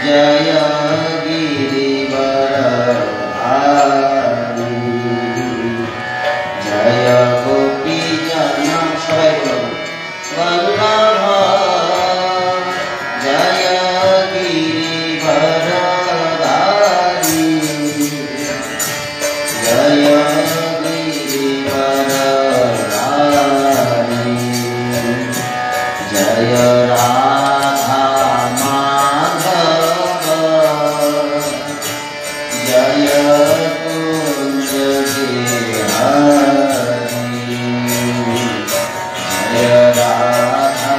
जय गिरिवरधारी जय गोपी जन वल्लभ जय गिरिवरधारी जय गिरिवरधारी जय राधा माधव जय कुंज बिहारी जय राधा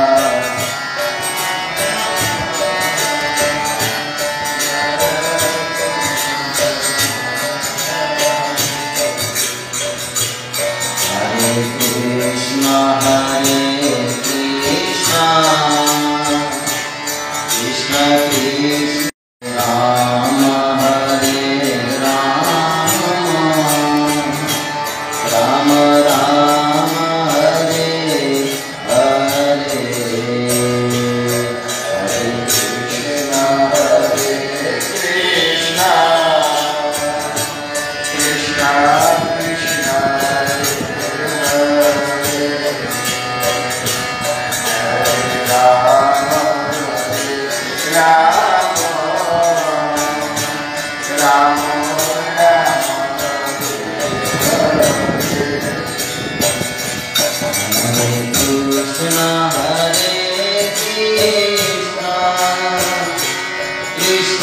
हरे कृष्ण कृष्ण कृष्ण राम हरे राम राम राम हरे हरे हरे कृष्ण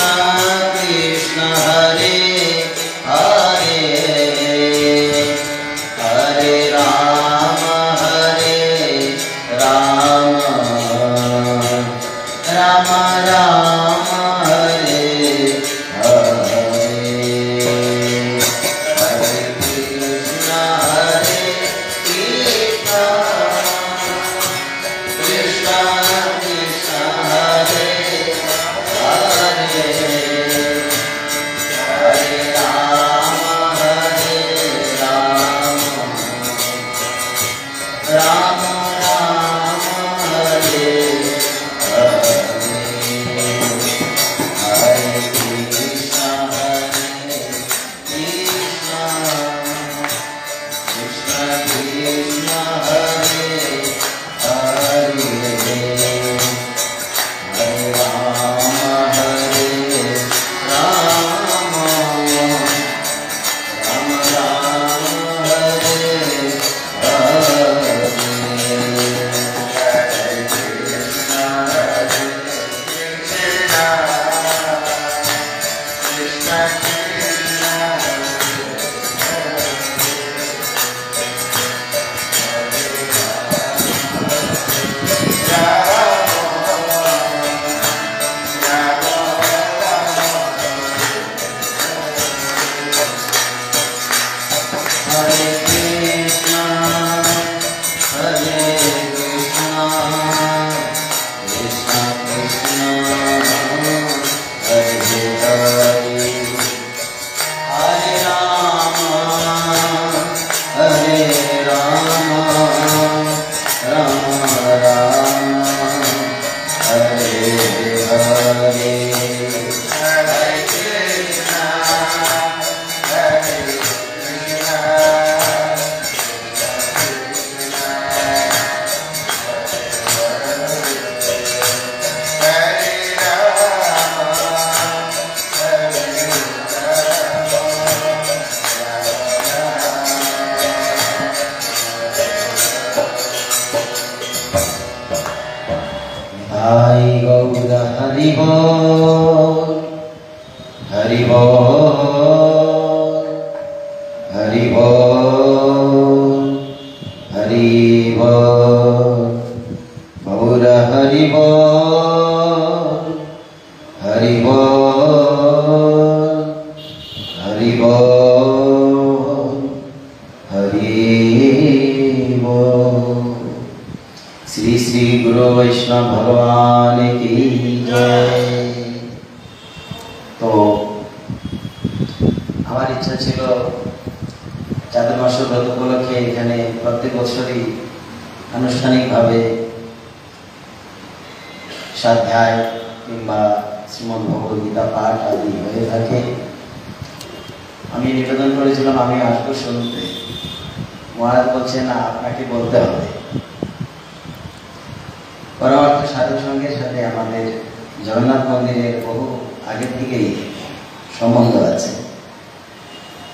कृष्ण कृष्ण कृष्ण श्री श्री गुरु वैष्णव भगवान की जय। तो আমার ইচ্ছা ছিল চাতুর্মাস ব্রত উপলক্ষে এখানে প্রত্যেক বছরই আনুষ্ঠানিকভাবে স্বাধ্যায় কিংবা শ্রীমদ্ ভগবদ গীতা পাঠ আদি হয়ে থাকে। আমি নিবেদন করেছিলাম আমি আসবো শুনতে, মহারাজ বলছে না, আপনাকে বলতে হবে। পরমার্থ সাধু সঙ্গের সাথে আমাদের জগন্নাথ মন্দিরের বহু আগের থেকেই সম্বন্ধ আছে।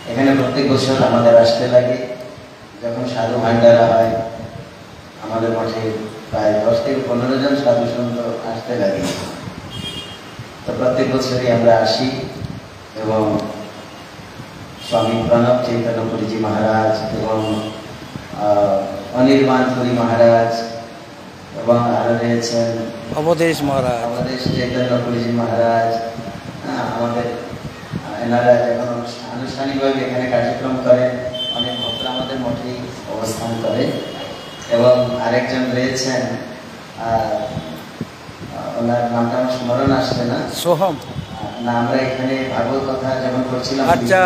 এখানে প্রত্যেক বছর আমাদের আসতে লাগে। যখন সাধু ভান্ডারা হয় আমাদের মঠে প্রায় 10 থেকে 15 জন সাধু সন্ত আসতে লাগে। তো প্রত্যেক বছরই আমরা আসি এবং স্বামী প্রণব চৈতন্যপুরীজি মহারাজ এবং অনির্বাণ পুরী মহারাজ এবং আরো রয়েছেন অবধেশ মহারাজ, অবধেশ চৈতন্যপুরীজি মহারাজ, আমাদের এনারা যখন আনুষ্ঠানিকভাবে এখানে কার্যক্রম করেন, অনেক ভক্তরা আমাদের মঠেই অবস্থান করে। এবং আরেকজন রয়েছেন, ওনার নামটা আমার স্মরণ আসছে না, সোহম না, আমরা এখানে ভাগবত কথা যখন করছিলাম, আচ্ছা,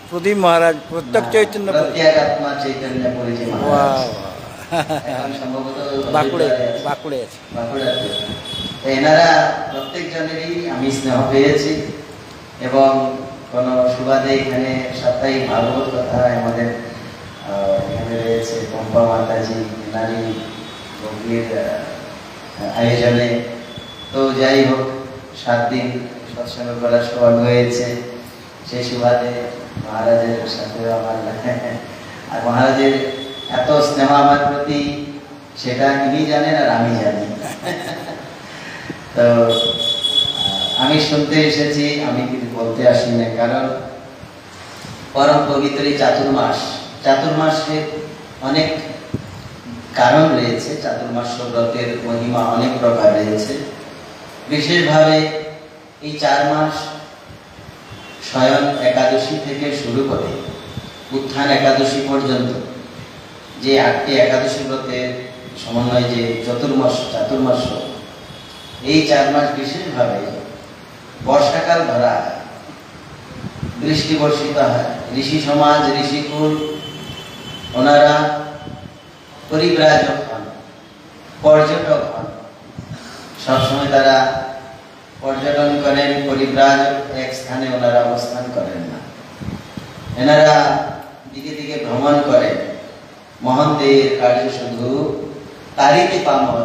প্রদীপ মহারাজ, প্রত্যেক চৈতন্য প্রত্যাগাত্মা চৈতন্যপুরীজি মহারাজ, এখন সম্ভবত বাঁকুড়ে আছে। বাঁকুড়াতে। এনারা প্রত্যেকজনেরই আমি স্নেহ পেয়েছি এবং কোনো সুবাদে এখানে সাপ্তাহিক ভাগবত কথা আমাদের এখানে রয়েছে পম্পা মাতাজি নারী ভক্তির আয়োজনে। তো যাই হোক, 7 দিন সৎসঙ্গ করার সৌভাগ্য হয়েছে। সেই সুবাদে মহারাজের সাথে আমার আর মহারাজের এত স্নেহ আমার প্রতি, সেটা ইনি জানেন আর আমি জানি। তো আমি শুনতে এসেছি, আমি কিছু বলতে আসি না, কারণ পরম পবিত্র এই চাতুর্মাসের অনেক কারণ রয়েছে। চাতুর্মাস ব্রতের মহিমা অনেক প্রকার রয়েছে। বিশেষভাবে এই 4 মাস স্বয়ং একাদশী থেকে শুরু করে উত্থান একাদশী পর্যন্ত যে 8টি একাদশী ব্রতের সমন্বয় যে চাতুর্মাস, এই 4 মাস বিশেষভাবে বর্ষাকাল ধরা হয়, বৃষ্টি বর্ষিত হয়। ঋষি সমাজ, ঋষিকুল ওনারা পরিব্রাজক হন, পর্যটক হন। সবসময় তারা পর্যটন করেন, পরিব্রাজক, এক স্থানে ওনারা অবস্থান করেন না। এনারা দিকে দিকে ভ্রমণ করেন। মহন্তের কার্য শুধু তারিতে পামর,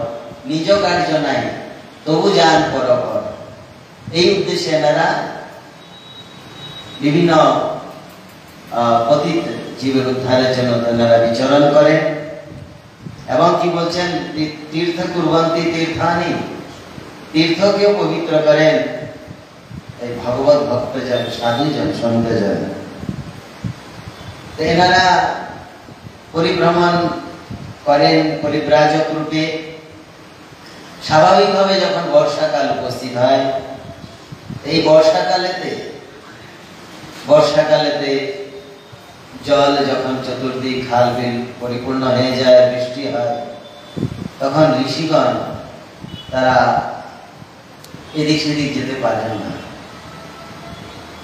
নিজ কার্য নাই তবু যান পরপর। এই উদ্দেশ্যে এনারা বিভিন্ন পতিত জীবের উদ্ধারের জন্য এনারা বিচরণ করেন। এবং কি বলছেন, তীর্থ কুর্বন্তি তীর্থানি, তীর্থকেও পবিত্র করেন এই ভগবত ভক্তজন, সাধুজন, সন্তজন। এনারা পরিভ্রমণ করেন পরিব্রাজক রূপে। স্বাভাবিকভাবে যখন বর্ষাকাল উপস্থিত হয়, এই বর্ষাকালেতে জল যখন চতুর্দিক খাল বিল পরিপূর্ণ হয়ে যায়, বৃষ্টি হয়, তখন ঋষিগণ তারা এদিক সেদিক যেতে পারেন না,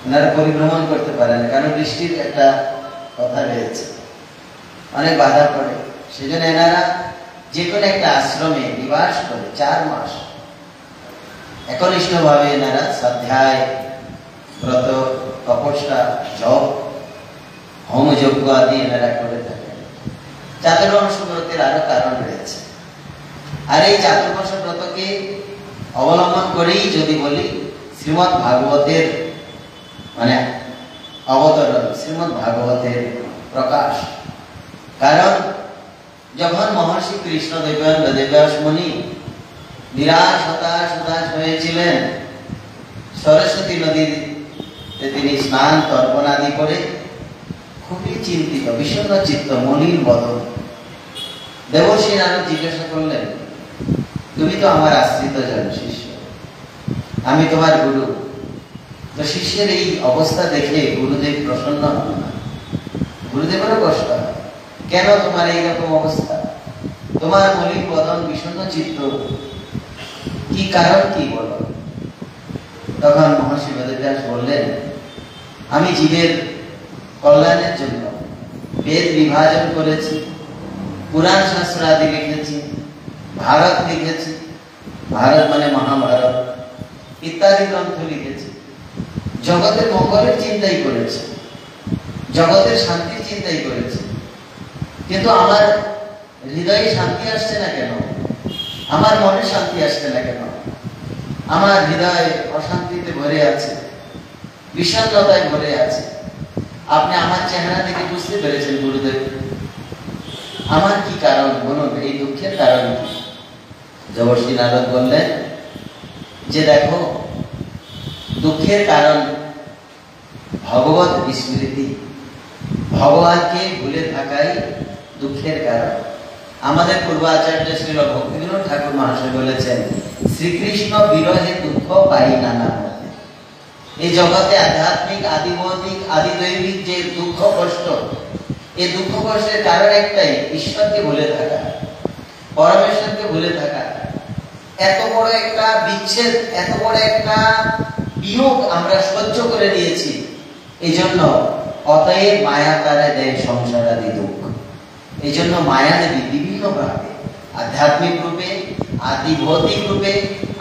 এনারা পরিভ্রমণ করতে পারেন না, কারণ বৃষ্টির একটা কথা রয়েছে, অনেক বাধা পড়ে। সেজন্য এনারা যে কোনো একটা আশ্রমে নিবাস করে 4 মাস একনিষ্ঠভাবে এনারা স্বাধ্যায়, ব্রত, তপস্যা, জপ, হোমযজ্ঞ আদি এনারা করে থাকেন। চাতুর্মাস ব্রতের আরো কারণ রয়েছে। আর এই চাতুর্মাস ব্রতকে অবলম্বন করেই যদি বলি, শ্রীমদ্ ভাগবতের মানে অবতরণ, শ্রীমদ্ ভাগবতের প্রকাশ। কারণ যখন মহর্ষি কৃষ্ণ বেদব্যাস মুনি নিরাশ হতাশ হয়েছিলেন, সরস্বতী নদীতে তিনি স্নান তর্পণ আদি করে খুবই চিন্তিত, বিষণ্ণ চিত্ত, মলিন বদন। দেবর্ষি নারদ জিজ্ঞাসা করলেন, তুমি তো আমার আশ্রিত জন, শিষ্য, আমি তোমার গুরু। তো শিষ্যের এই অবস্থা দেখে গুরুদেব প্রসন্ন হন না, গুরুদেবেরও কষ্ট হয়। কেন তোমার এইরকম অবস্থা? তোমার মলিন বদন, বিষণ্ণ চিত্ত, কি কারণ, কি বলো? তখন মহর্ষি বেদব্যাস বললেন, আমি জীবের কল্যাণের জন্য বেদ বিভাজন করেছি, পুরাণ শাস্ত্র আদি লিখেছি, ভারত লিখেছি। ভারত মানে মহাভারত, ইত্যাদি গ্রন্থ লিখেছে, জগতের মঙ্গলের চিন্তাই করেছে, জগতের শান্তির চিন্তাই করেছে। কিন্তু আমার হৃদয়ে শান্তি আসছে না কেন? আমার মনে শান্তি আসছে না কেন? আমার হৃদয় অশান্তিতে ভরে আছে, বিষণ্ণতায় ভরে আছে। আপনি আমার চেহারা দেখে বুঝতে পেরেছেন গুরুদেব আমার কি কারণ, বলুন এই দুঃখের কারণ কি? দেবর্ষি নারদ বললেন যে দেখো, দুঃখের কারণ ভগবত বিস্মৃতি, ভগবানকে ভুলে থাকাই দুঃখের কারণ। আমাদের পূর্বাচার্য শ্রীল ভক্তিবিনোদ ঠাকুর মহাশয় বলেছেন, শ্রীকৃষ্ণ বিরহে দুঃখ পাই নানা মতে। এই জগতে আধ্যাত্মিক, আদিভৌতিক, আদিদৈবিক যে দুঃখ কষ্ট, এই দুঃখ কষ্টের কারণ একটাই, ঈশ্বরকে ভুলে থাকা, পরমেশ্বরকে ভুলে থাকা। এত বড় একটা বিচ্ছেদ, এত বড় একটা বিয়োগ আমরা সহ্য করে নিয়েছি। এই জন্য অতএব মায়া তারা দেয় সংসারাদি দুঃখ। এই জন্য মায়া দেবী বিভিন্ন ভাবে, আধ্যাত্মিক রূপে, আদি ভৌতিক রূপে,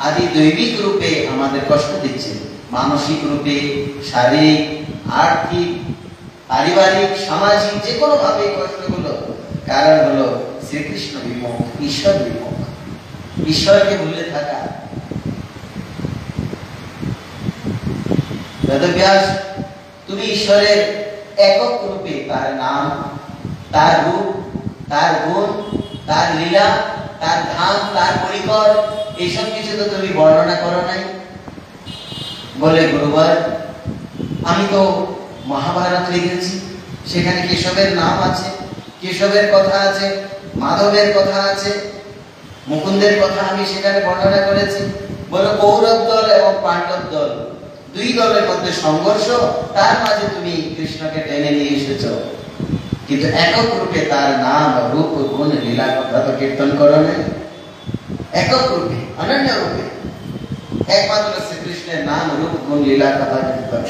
আদি দৈবিক রূপে আমাদের কষ্ট দিচ্ছে। মানসিক রূপে, শারীরিক, আর্থিক, পারিবারিক, সামাজিক, যে কোনো ভাবে কষ্টগুলো কারণ হলো শ্রীকৃষ্ণ বিমুখ, ঈশ্বর বিমুখ, ঈশ্বরকে ভুলে থাকা। বেদব্যাস, তুমি ঈশ্বরের একক রূপে তার নাম, তার রূপ, তার গুণ, তার লীলা, তার ধাম, তার পরিকর, এইসব কিছু তো তুমি বর্ণনা করো নাই। বলে গুরুবার, আমি তো মহাভারত লিখেছি, সেখানে কেশবের নাম আছে, কেশবের কথা আছে, মাধবের কথা আছে, মুকুন্দের কথা আমি সেখানে বর্ণনা করেছি। বলো কৌরব দল এবং পাণ্ডব দল, দুই দলের মধ্যে সংঘর্ষ, তার মাঝে তুমি কৃষ্ণকে টেনে নিয়ে এসেছো, কিন্তু একক রূপে তার নাম, রূপ, গুণ, লীলা কথা তো কীর্তন করো নাই। একক রূপে, অনন্য রূপে একমাত্র শ্রীকৃষ্ণের নাম, রূপ, গুণ, লীলা কথা কীর্তন।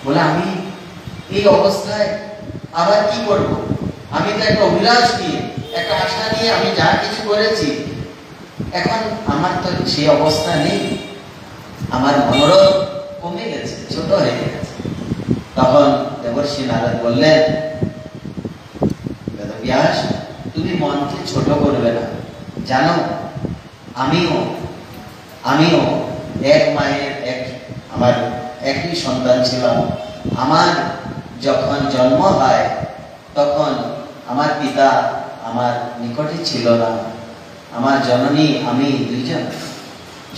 বলে আমি এই অবস্থায় আবার কি করব? আমি তো একটা অভিলাষ নিয়ে, একটা আশা নিয়ে আমি যা কিছু করেছি, এখন আমার তো সেই অবস্থা নেই, আমার মনোরথ কমে গেছে, ছোট হয়ে গেছে। তখন দেবর্ষি নারদ বললেন, বেদব্যাস, তুমি মনকে ছোট করবে না। জানো, আমিও এক মায়ের আমার একই সন্তান ছিলাম। আমার যখন জন্ম হয় তখন আমার পিতা আমার নিকটে ছিল না। আমার জননী, আমি দুইজন।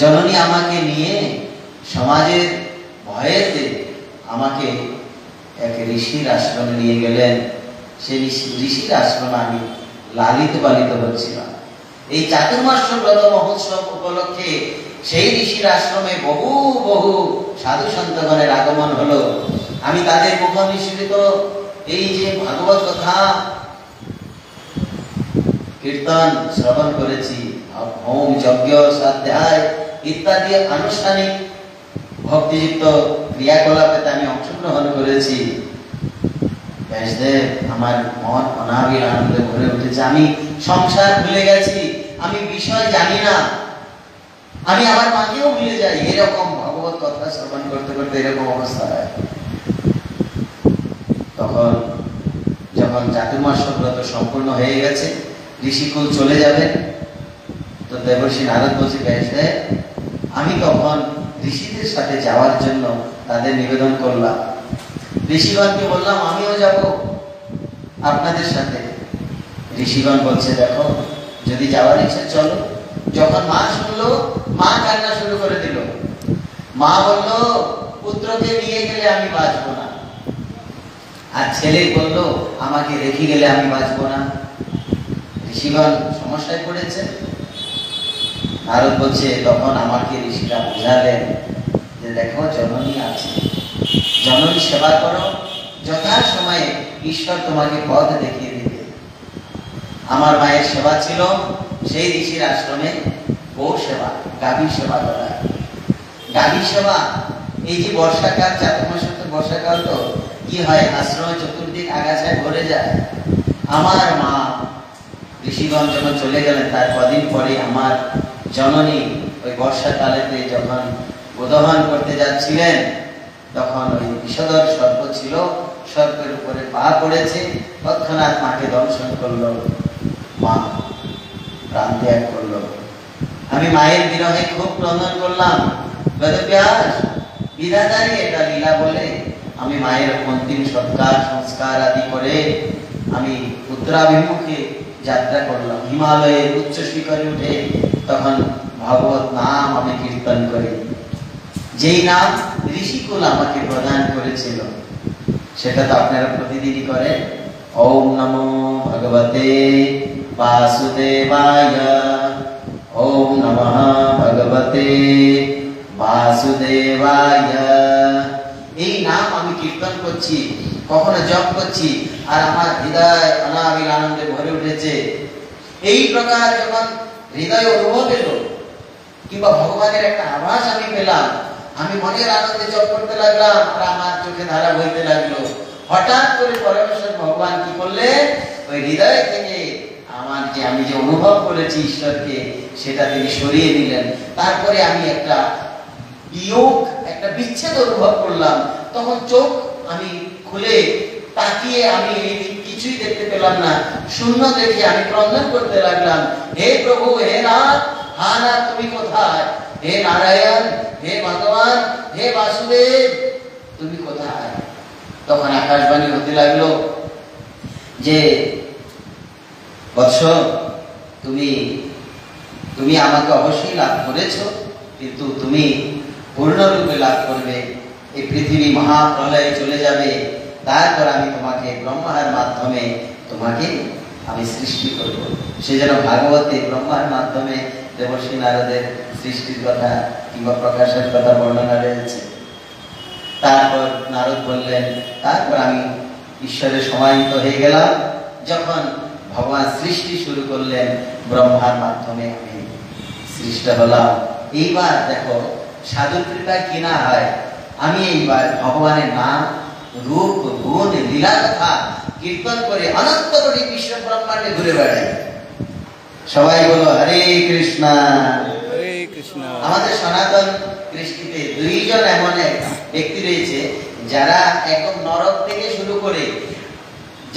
জননী আমাকে নিয়ে সমাজের ভয়েতে আমাকে এক ঋষির আশ্রমে নিয়ে গেলেন। সেই ঋষির আশ্রমে আমি লালিত পালিত হচ্ছিলাম। এই চাতুর্মাস্য ব্রত মহোৎসব উপলক্ষে সেই ঋষির আশ্রমে বহু বহু সাধু সন্তগণের আগমন হলো। আমি তাদের মুখ নিঃসৃত এই যে ভাগবত কথা কীর্তন শ্রবণ করেছি, হোম, যজ্ঞ, স্বাধ্যায় ইত্যাদি আনুষ্ঠানিক ভক্তিযুক্ত ক্রিয়াকলাপে আমি অংশগ্রহণ করেছি। ব্যাসদেব, আমার মন অনাবিল আনন্দে ভরে উঠেছে। আমি সংসার ভুলে গেছি, আমি বিষয় জানি না, আমি আমার মাকেও ভুলে যাই। এরকম ভগবত কথা শ্রবণ করতে করতে এরকম অবস্থা হয়। তখন যখন চাতুর্মাস্য ব্রত সম্পূর্ণ হয়ে গেছে, ঋষিকুল চলে যাবেন, তো দেবর্ষি নারদ বলছে, ব্যাসদেব, আমি তখন ঋষিদের সাথে যাওয়ার জন্য তাদের নিবেদন করলাম। ঋষিগণকে বললাম, আমিও যাব আপনাদের সাথে। ঋষিগণ বলছে, দেখো, যদি যাওয়ার ইচ্ছে চলো। যখন মা শুনলো, মা কান্না শুরু করে দিল। মা বলল, পুত্রকে নিয়ে গেলে আমি বাঁচবো না। আর ছেলে বলল, আমাকে রেখে গেলে আমি বাঁচবো না। ঋষিগণ সমস্যায় পড়েছে। নারদ বলছে, তখন আমাকে ঋষিরা বোঝালেন যে দেখো, জননী আছে, জননী সেবা করো, যথা সময়ে ঈশ্বর তোমাকে পথ দেখিয়ে দিবে। আমার মায়ের সেবা ছিল সেই ঋষির আশ্রমে গো সেবা, গাভী সেবা করা। গাভী সেবা, এই যে বর্ষাকাল, চাতুর্মাস্য বর্ষাকাল, তো কি হয়, আশ্রমে চতুর্দিক আগাছায় ভরে যায়। আমার মা, ঋষিগণ যখন চলে গেলেন, তার কদিন পরে আমার জননী ওই বর্ষাকালেতে যখন বোধহন করতে যাচ্ছিলেন, তখন ওই বিষধর সর্প ছিল, সর্পের উপরে পা পড়েছে, তৎক্ষণাৎ মাকে দংশন করলো, মা প্রাণ ত্যাগ করলো। আমি মায়ের বিরহে খুব ক্রন্দন করলাম। বেদব্যাস বিধাতারই এটা লীলা বলে আমি মায়ের অন্তিম সৎকার সংস্কার আদি করে আমি উত্তরাভিমুখে যাত্রা করলাম। হিমালয়ের উচ্চ শিখরে উঠে তখন ভগবত নাম আমি কীর্তন করি, যেই নাম ঋষিকুল আমাকে প্রদান করেছিল, সেটা তো আপনারা প্রতিদিনই করেন। ওম নমো ভগবতে বাসুদেবায়, ওম নমঃ ভগবতে বাসুদেবায়। এই নাম আমি কীর্তন করছি, কখনো জপ করছি, আর আমার হৃদয় অনাবিল আনন্দে ভরে উঠেছে। এই প্রকার যখন হৃদয় অনুভব এলো কিংবা ভগবানের একটা আভাস আমি পেলাম, আমি মনের আনন্দে জপ করতে লাগলাম, আর আমার চোখে ধারা বইতে লাগলো। হঠাৎ করে পরমেশ্বর ভগবান কি করলেন, ওই হৃদয় থেকে আমি যে অনুভব করেছি ঈশ্বরকে, সেটা তিনি সরিয়ে দিলেন। তারপরে আমি একটা বিয়োগ, একটা বিচ্ছেদ অনুভব করলাম। তখন চোখ আমি খুলে তাকিয়ে আমি কিছুই দেখতে পেলাম না, শূন্য দেখে আমি ক্রন্দন করতে লাগলাম, হে প্রভু, হে নাথ, হা নাথ তুমি কোথায়? হে নারায়ণ, হে ভগবান, হে বাসুদেব, তুমি কোথায়? তখন আকাশবাণী হতে লাগলো যে বৎস, তুমি আমাকে অবশ্যই লাভ করেছো, কিন্তু তুমি পূর্ণরূপে লাভ করবে। এই পৃথিবী মহাপ্রলয়ে চলে যাবে, তারপর আমি তোমাকে ব্রহ্মার মাধ্যমে তোমাকে আমি সৃষ্টি করব। সে যেন ভাগবতে ব্রহ্মার মাধ্যমে দেবর্ষী নারদের সৃষ্টির কথা কিংবা প্রকাশের কথা বর্ণনা রয়েছে। তারপর নারদ বললেন, তারপর আমি ঈশ্বরের সমাহিত হয়ে গেলাম। যখন ভগবান সৃষ্টি শুরু করলেন, ব্রহ্মার মাধ্যমে আমি সৃষ্ট হলাম। এইবার দেখো সাধু কৃপা কি না হয়, আমি এইবার ভগবানের নাম, রূপ, গুণ, লীলা কথা কীর্তন করে অনন্ত কোটি বিশ্ব ব্রহ্মাণ্ডে ঘুরে বেড়াই। সবাই বলো হরে কৃষ্ণ। হরে কৃষ্ণ। আমাদের সনাতন কৃষ্টিতে দুইজন এমন এক ব্যক্তি রয়েছে, যারা একদম নরক থেকে শুরু করে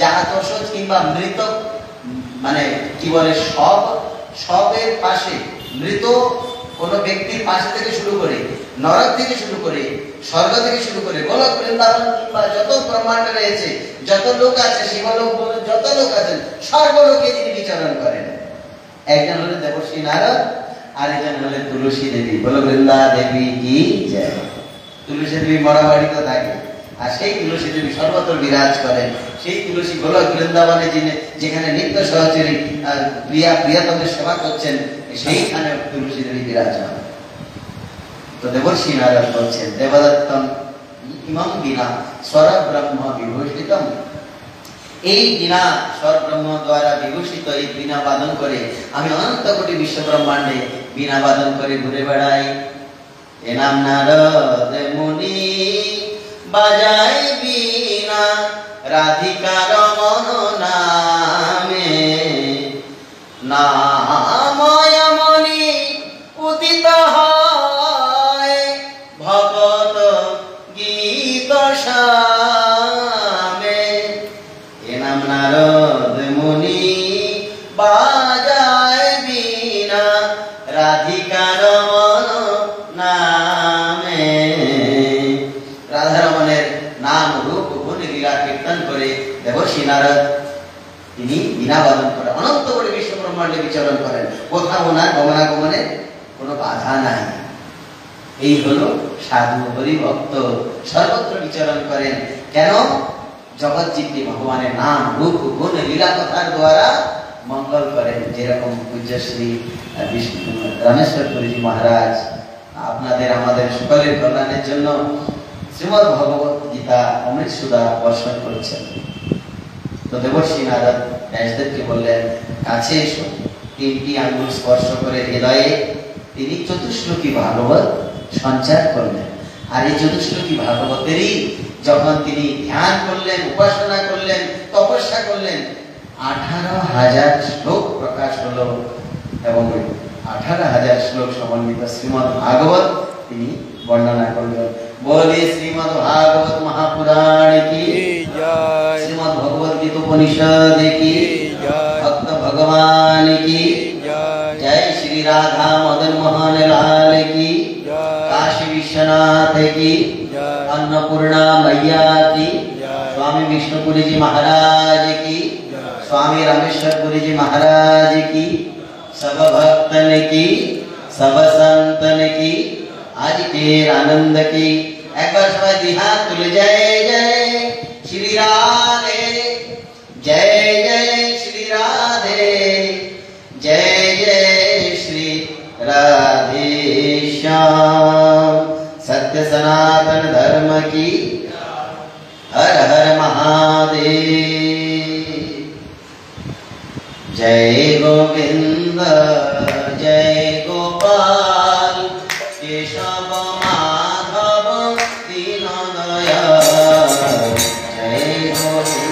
জাতশোচ কিংবা মৃত, মানে কি বলে, সবের পাশে, মৃত কোন ব্যক্তির পাশে থেকে শুরু করে, নরক থেকে শুরু করে, স্বর্গ থেকে শুরু করে, গোলক বৃন্দাবন কিংবা যত ব্রহ্মাণ্ড রয়েছে, যত লোক আছে, শিবলোক যত লোক আছেন, সর্বলোকে তিনি বিচরণ করেন। একজন হলেন দেবর্ষী নারদ, আরেকজন হলেন তুলসী দেবী। বলো বৃন্দা দেবী কি জয়। তুলসী দেবী মরাবাড়িতে থাকে, আর সেই তুলসী দেবী সর্বত্র বিরাজ করেন। সেই তুলসী গোলক বৃন্দাবনে যেখানে নিত্য সহচরী প্রিয়াতমের সেবা করছেন, সেইখানে তুলসী দেবী বিরাজমান। তো দেবর্ষী নারদ বলছেন, দেবদত্তম ইমং বিনা স্বর ব্রহ্ম বিভূষিতম। এই বিনা স্বর ব্রহ্ম দ্বারা বিভূষিত এই বিনা বাদন করে আমি অনন্ত কোটি বিশ্ব ব্রহ্মাণ্ডে বিনা বাদন করে ঘুরে বেড়াই। এ নাম নারদ মুনি বাজায় বিনা রাধিকার মন নামে, নাময় মনি উদিত হয় ভগত গীত সামে। এ নাম নারদ মুনি বাজায় বিনা রাধিকার মন নামে। রাধারমণের নাম, রূপ, গুণ, লীলা কীর্তন করে দেবর্ষী নারদ তিনি বীণা বাদন করে অনন্ত কোটি বিশ্ব ব্রহ্মাণ্ডে বিচরণ করেন। কোথাও ওনার গমনাগমনে কোনো বাধা নাই। এই হলো সাধু হরিভক্ত, সর্বত্র বিচরণ করেন। কেন? জগৎজীবী ভগবানের নাম, রূপ, গুণ, লীলা কথার দ্বারা মঙ্গল করেন। যেরকম পূজ্যশ্রী রামেশ্বর পুরীজি মহারাজ আপনাদের আমাদের সকলের কল্যাণের জন্য শ্রীমদ্ ভগবত গীতা অমৃত সুধা বর্ষণ করছেন। তো দেবর্ষী নারদ ব্যাসদেবকে বললেন, কাছে এসো। তিনটি আঙ্গুল স্পর্শ করে হৃদয়ে তিনি চতুশ্লোকী ভাগবত সঞ্চার করলেন। আর এই চতুশ্লোকী ভাগবতেরই যখন তিনি ধ্যান করলেন, উপাসনা করলেন, তপস্যা করলেন, 18,000 শ্লোক প্রকাশ হলো। এবং 18,000 শ্লোক সমন্বিত শ্রীমদ্ ভাগবত তিনি বর্ণনা করলেন। বলে শ্রীমদ্ ভাগবত মহাপুরাণ কি জয়, শ্রীমদ্ ভগবত গীতা উপনিষদ কি জয়, ভক্ত ভগবান কি জয়, जय श्री राधा मदन मोहन लाल की जय, काशी विश्वनाथ की जय, अन्नपूर्णा मैया की जय, स्वामी विष्णुपुरी जी महाराज की जय, स्वामी रामेश्वरपुरी जी महाराज की सब भक्तन की सब संतन की आज के आनंद की। एक बार सबाई दिहात तुले जय जय श्री राधे, जय जय श्री राधे, जय जय श्री राधे श्याम। सत्य सनातन धर्म की हर हर महादेव। जय गोविंद जय गोपाल केशव माधव दीनदयाल। जय गोविंद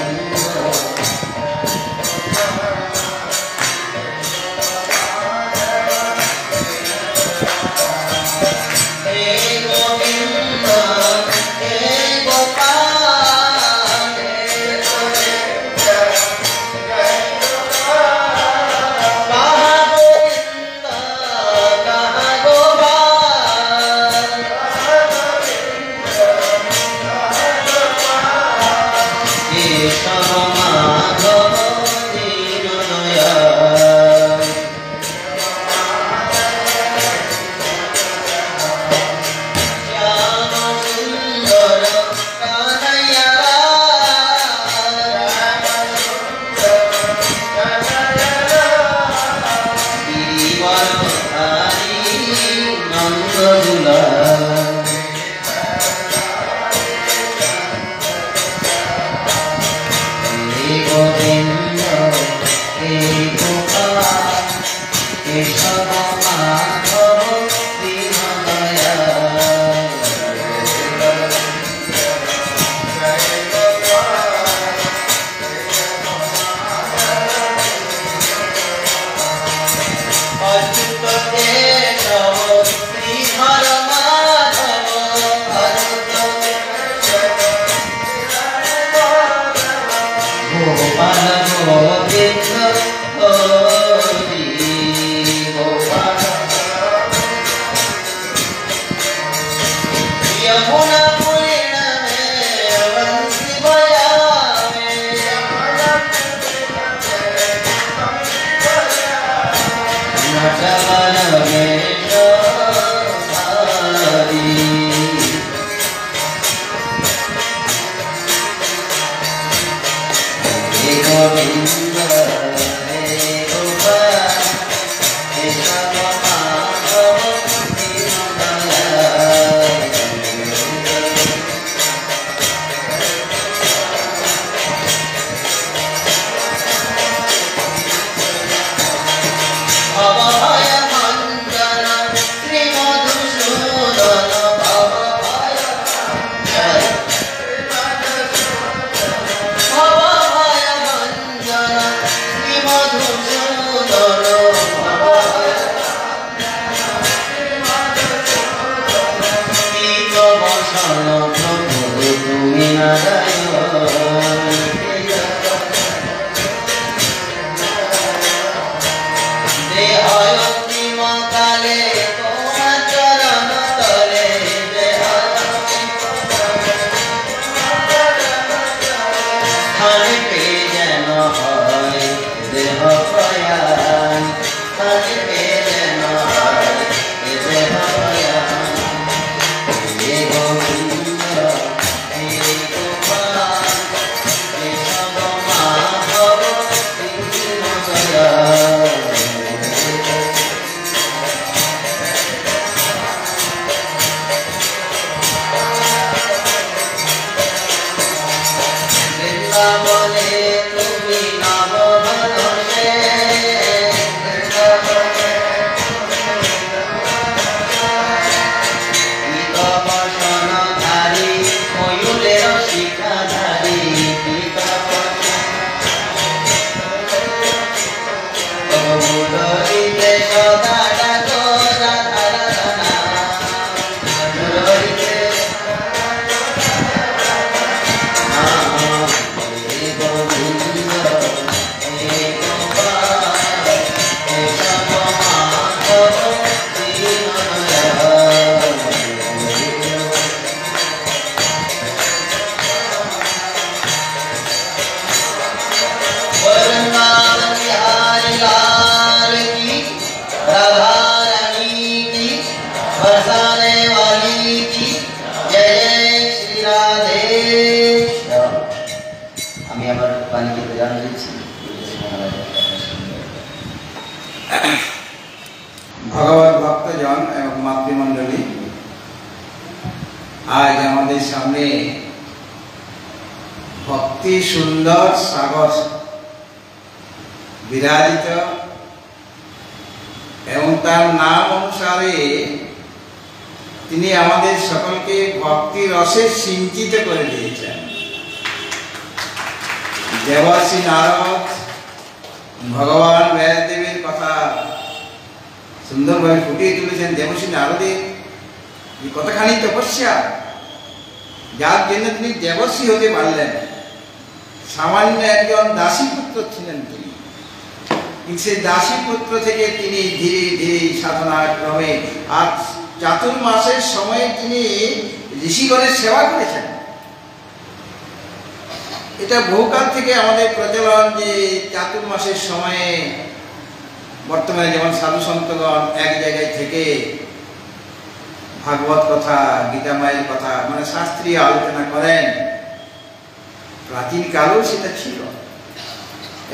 Govinda, Hare Gopal. ভগবত ভক্তজন এবং মাতৃমণ্ডলী, আজ আমাদের সামনে ভক্তি সুন্দর সাগর বিরাজিত এবং তার নাম অনুসারে তিনি আমাদের সকলকে ভক্তি রসে সিঞ্চিত করে দিয়েছেন। দেবর্ষি নারদ ভগবান ব্যাসদেবের কথা সুন্দরভাবে ফুটিয়ে তুলেছেন। দেবর্ষি নারদের কতখানি তপস্যা, যার জন্য তিনি দেবর্ষি হতে পারলেন। সামান্য একজন দাসীপুত্র ছিলেন তিনি, কিন্তু সেই দাসীপুত্র থেকে তিনি ধীরে ধীরে সাধনা ক্রমে আর চাতুর্মাসের সময়ে তিনি ঋষিগণের সেবা করেছেন। এটা বহুকাল থেকে আমাদের প্রচলন যে চাতুর্মাসের সময়ে বর্তমানে যেমন সাধু সন্তগণ এক জায়গায় থেকে ভাগবত কথা, গীতা মায়ের কথা মানে শাস্ত্রীয় আলোচনা করেন, প্রাচীন কালেও সেটা ছিল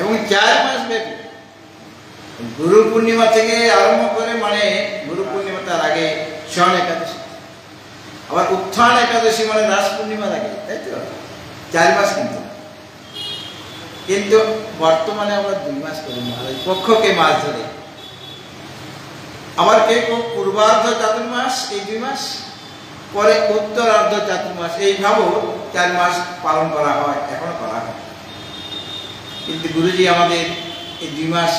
এবং 4 মাস ব্যাপী গুরু পূর্ণিমা থেকে আরম্ভ করে, মানে গুরু পূর্ণিমা তার আগে শয়ন একাদশী, আবার উত্থান একাদশী মানে রাস পূর্ণিমার আগে, তাই তো 4 মাস। কিন্তু বর্তমানে আমরা 2 মাস করি মহারাজ, পক্ষকে মাস ধরে। আবার কেউ পূর্বার্ধ চাতুর্মাস এই 2 মাস, পরে উত্তরার্ধ চাতুর্মাস, এইভাবেও 4 মাস পালন করা হয়, এখনো করা হয়। কিন্তু গুরুজি আমাদের এই 2 মাস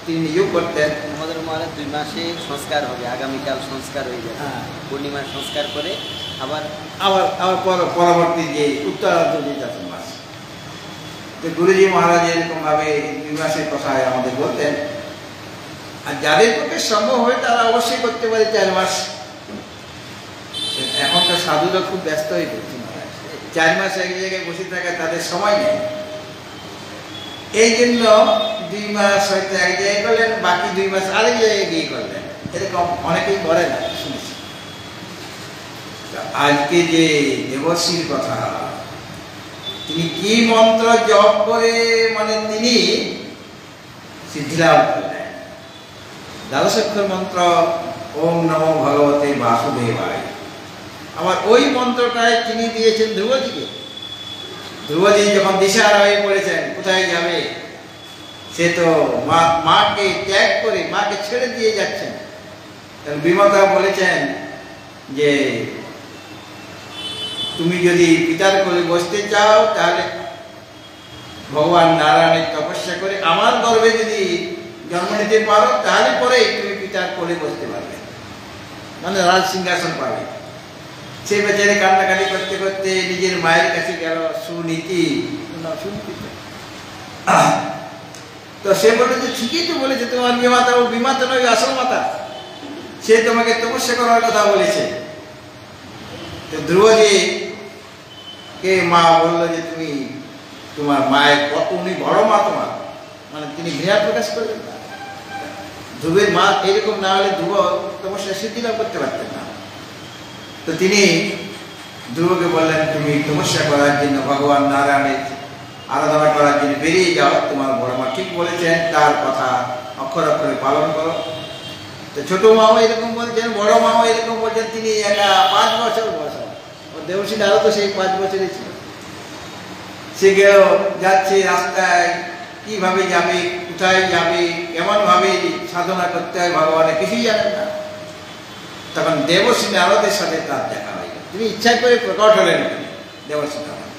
তিনি নিজেও করতেন। আমাদের মহারাজ 2 মাসে সংস্কার হবে, আগামীকাল সংস্কার হয়ে যাবে। পূর্ণিমার সংস্কার করে আবার আবার আবার পরবর্তী যে উত্তরার্ধ যে চাতুর্মাস, তো গুরুজি মহারাজ এরকম ভাবে 2 মাসের কথা আমাদের বলতেন। আর যাদের পক্ষে সম্ভব হয় তারা অবশ্যই করতে পারে 4 মাস। এখন তো সাধুরা খুব ব্যস্ত হয়ে পড়ছে মহারাজ, 4 মাস এক জায়গায় বসে থাকা তাদের সময় নেই। এই জন্য 2 মাস হয়তো এক জায়গায় করলেন, বাকি 2 মাস আরেক জায়গায় গিয়ে করলেন, এরকম অনেকেই করে না, শুনেছি। আজকে যে দেবর্ষির কথা, তিনি কি মন্ত্র জপ করে মানে তিনি সিদ্ধিলাভ করলেন। দ্বাদশাক্ষর মন্ত্র ওম নমো ভগবতে বাসুদেবায়। আবার ওই মন্ত্রটায় তিনি দিয়েছেন ধ্রুবজিকে। ধ্রুবজি যখন দিশাহারা হয়ে পড়েছেন কোথায় যাবে, সে তো মাকে ত্যাগ করে মাকে ছেড়ে দিয়ে যাচ্ছেন। বিমতা বলেছেন যে তুমি যদি পিতার কোলে বসতে চাও তাহলে ভগবান নারায়ণের তপস্যা করে আমার গর্ভে যদি জন্ম নিতে পারো, তাহলে পরে তুমি পিতার কোলে বসতে পারবে, মানে রাজ সিংহাসন পাবে। সে বেচারে কান্নাকাটি করতে করতে নিজের মায়ের কাছে গেল, সুনীতি তো সে বলে যে ঠিকই তো বলেছে, তোমার বিমাতা, ও বিমাতা নয়, আসল মাতা, সে তোমাকে তপস্যা করার কথা বলেছে। তো ধ্রুবজি কে মা বললো যে তুমি তোমার মায়ের কত, উনি বড় মা তোমার, মানে তিনি ঘৃণা প্রকাশ করলেন না। ধ্রুবের মা এরকম না হলে ধ্রুব তপস্যা সিদ্ধি লাভ করতে পারতেন না। তো তিনি ধ্রুবকে বললেন তুমি তপস্যা করার জন্য ভগবান নারায়ণের আরাধনা করার জন্য বেরিয়ে যাও, তোমার বড় মা ঠিক বলেছেন, তার কথা অক্ষর অক্ষরে পালন করো। তো ছোট মাও এরকম বলছেন, বড় মাও এরকম বলছেন। তিনি একা 5 বছর বয়স, ও দেবর্ষি নারদ তো সেই 5 বছরই ছিল। সে গেল, যাচ্ছে রাস্তায়, কিভাবে যাবে, কোথায় যাবে, কেমন ভাবে সাধনা করতে হয় ভগবানের কিছুই জানেন না। তখন দেবর্ষি নারদের সাথে তার দেখা হয়ে গেল। তিনি ইচ্ছা করে প্রকট হলেন দেবর্ষি নারদ,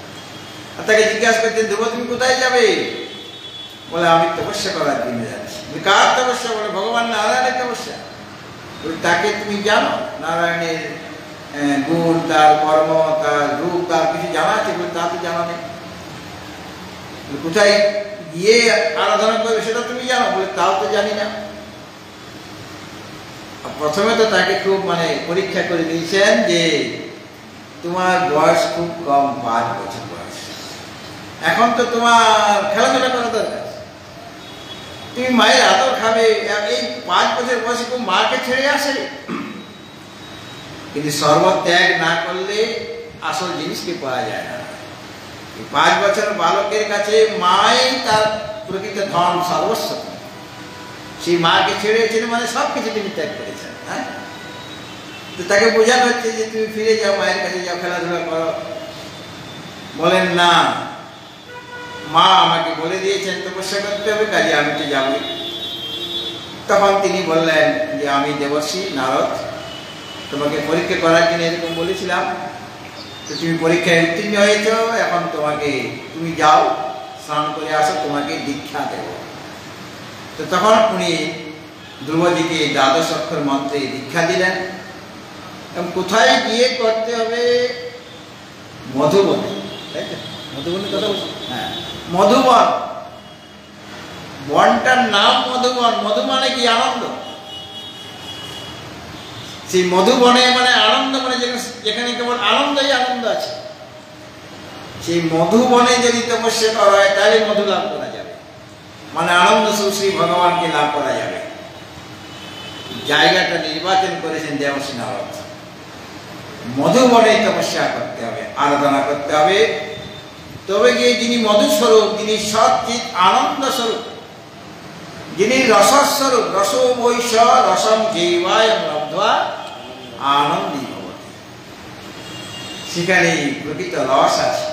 আর তাকে জিজ্ঞাসা করছেন ধ্রুব তুমি কোথায় যাবে? বলে আমি তপস্যা করার জন্য যাচ্ছি। কার তপস্যা? বলে ভগবান নারায়ণের তপস্যা। তাকে তুমি জানো? নারায়ণের গুণ, তার কর্ম, তার রূপ, তার কিছু জানা আছে? বলে তা তো জানা নেই। কোথায় গিয়ে আরাধনা করবে সেটা তুমি জানো? বলে তাও তো জানি না। প্রথমে তো তাকে খুব মানে পরীক্ষা করে দিয়েছেন যে তোমার বয়স খুব কম, 5 বছর বয়স, এখন তো তোমার খেলাধুলা করা দরকার, তুমি মায়ের আদর খাবে। এই 5 বছর বয়সে কেউ মাকে ছেড়ে আসে? কিন্তু সর্বত্যাগ না করলে আসল জিনিসকে পাওয়া যায় না। 5 বছর বালকের কাছে মাই তার প্রকৃত ধন, সর্বস্ব। সেই মাকে ছেড়েছেন মানে সব কিছু তিনি ত্যাগ করেছেন। হ্যাঁ, তো তাকে বোঝানো হচ্ছে যে তুমি ফিরে যাও, মায়ের কাছে যাও, খেলাধুলা করো। বলেন না, মা আমাকে বলে দিয়েছেন তপস্যা করতে হবে, কাজে আমি তো যাবই। তখন তিনি বললেন যে আমি দেবর্ষি নারদ, তোমাকে পরীক্ষা করার জন্য এরকম বলেছিলাম, তো তুমি পরীক্ষায় উত্তীর্ণ হয়েছ, এখন তোমাকে তুমি যাও স্নান করে আসো, তোমাকে দীক্ষা দেব। তো তখন উনি ধ্রুবজিকে দ্বাদশ অক্ষর মন্ত্রে দীক্ষা দিলেন এবং কোথায় গিয়ে করতে হবে? মধুবনে, তাই তো? মধুবনের কথা বলছি। হ্যাঁ, মধুবন, বনটার নাম মধুবন। মধু মানে কি? আনন্দ। সেই মধুবনে মানে আনন্দ, মানে যেখানে কেবল আনন্দই আনন্দ আছে, সেই মধুবনে যদি তপস্যা করা হয় তাহলে মধু লাভ করা যাবে, মানে আনন্দ সুশ্রী ভগবানকে লাভ করা যাবে। জায়গাটা নির্বাচন করেছেন দেবর্ষি নারদ। মধুবনে তপস্যা করতে হবে, আরাধনা করতে হবে, তবে গিয়ে যিনি মধুস্বরূপ, যিনি সচ্চিৎ আনন্দ স্বরূপ, যিনি রসস্বরূপ, রস বৈশ রসম জৈবায় লব্ধ্বা আনন্দী ভবতি, সেখানে প্রকৃত রস আছে,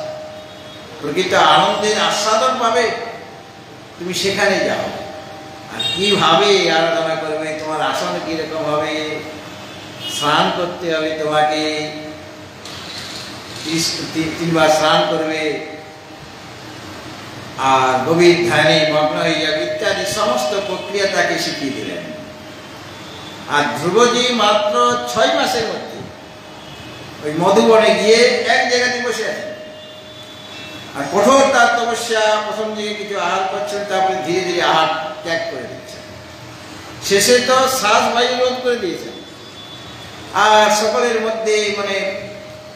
প্রকৃত আনন্দের আস্বাদন পাবে। তুমি সেখানে যাও। আর কিভাবে আরাধনা করবে, তোমার আসন কিরকম হবে, স্নান করতে হবে, তোমাকে 3বার স্নান করবে, আর গভীর ধ্যানে মগ্ন হয়ে যাবে, ইত্যাদি সমস্ত প্রক্রিয়া তাকে শিখিয়ে দিলেন। আর ধ্রুবজি মাত্র 6 মাসের মধ্যে ওই মধুবনে গিয়ে এক জায়গাতে বসে আছে। আর কঠোর তার তপস্যা, প্রথম দিকে কিছু আহার করছেন, তারপরে ধীরে ধীরে আহার ত্যাগ করে দিচ্ছেন, শেষে তো শ্বাস বায়ু রোধ করে দিয়েছেন। আর সকলের মধ্যে মানে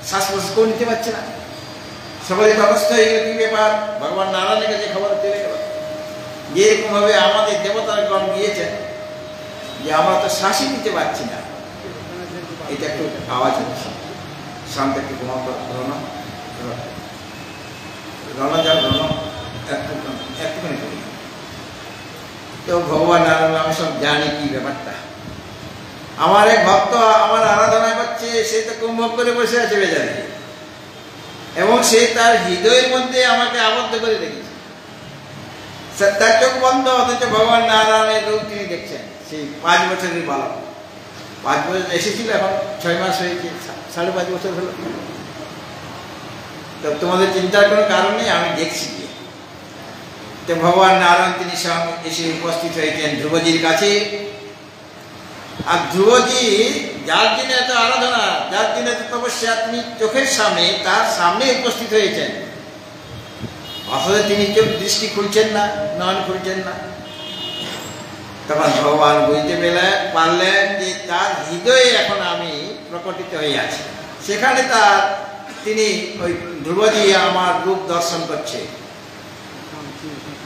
শ্বাস প্রশ্বাস করে নিতে পারছে না, সকলে অবস্থা হয়ে গেল। কি ব্যাপার? ভগবান নারায়ণের কাছে খবর চলে গেল, যেরকম ভাবে আমাদের দেবতাগণ গিয়েছেন যে আমরা তো শ্বাসই নিতে পারছি না। এটা একটু আওয়াজ হচ্ছে, শান্ত একটু ঘুমা করো না, রওনা যাও, রওনা একটুখানি করি। তো ভগবান নারায়ণ আমি সব জানি কি ব্যাপারটা। আমার এক ভক্ত আমার আরাধনা করছে, সে তো কুম্ভক করে বসে আছে বেচারি, এবং সে তার হৃদয়ের মধ্যে আমাকে আবদ্ধ করে রেখেছে। তার চোখ বন্ধ, অথচ ভগবান নারায়ণের রূপ তিনি দেখছেন। সেই 5 বছরের বালক, 5 বছর এসেছিল, এখন 6 মাস হয়েছে, 5.5 বছর হলো। তো তোমাদের চিন্তার কোনো কারণ নেই, আমি দেখছি গিয়ে। তো ভগবান নারায়ণ তিনি এসে উপস্থিত হয়েছেন ধ্রুবজির কাছে। আর ধ্রুবজি যার জন্য এত আরাধনা, যার জন্য এত তপস্যা, তিনি চোখের সামনে, তার সামনে উপস্থিত হয়েছেন, অথচ তিনি চোখ দৃষ্টি খুলছেন না, নয়ন খুলছেন না। তখন ভগবান বুঝতে পারলেন যে তার হৃদয়ে এখন আমি প্রকটিত হয়ে আছি, সেখানে তিনি ওই ধ্রুবজি আমার রূপ দর্শন করছে।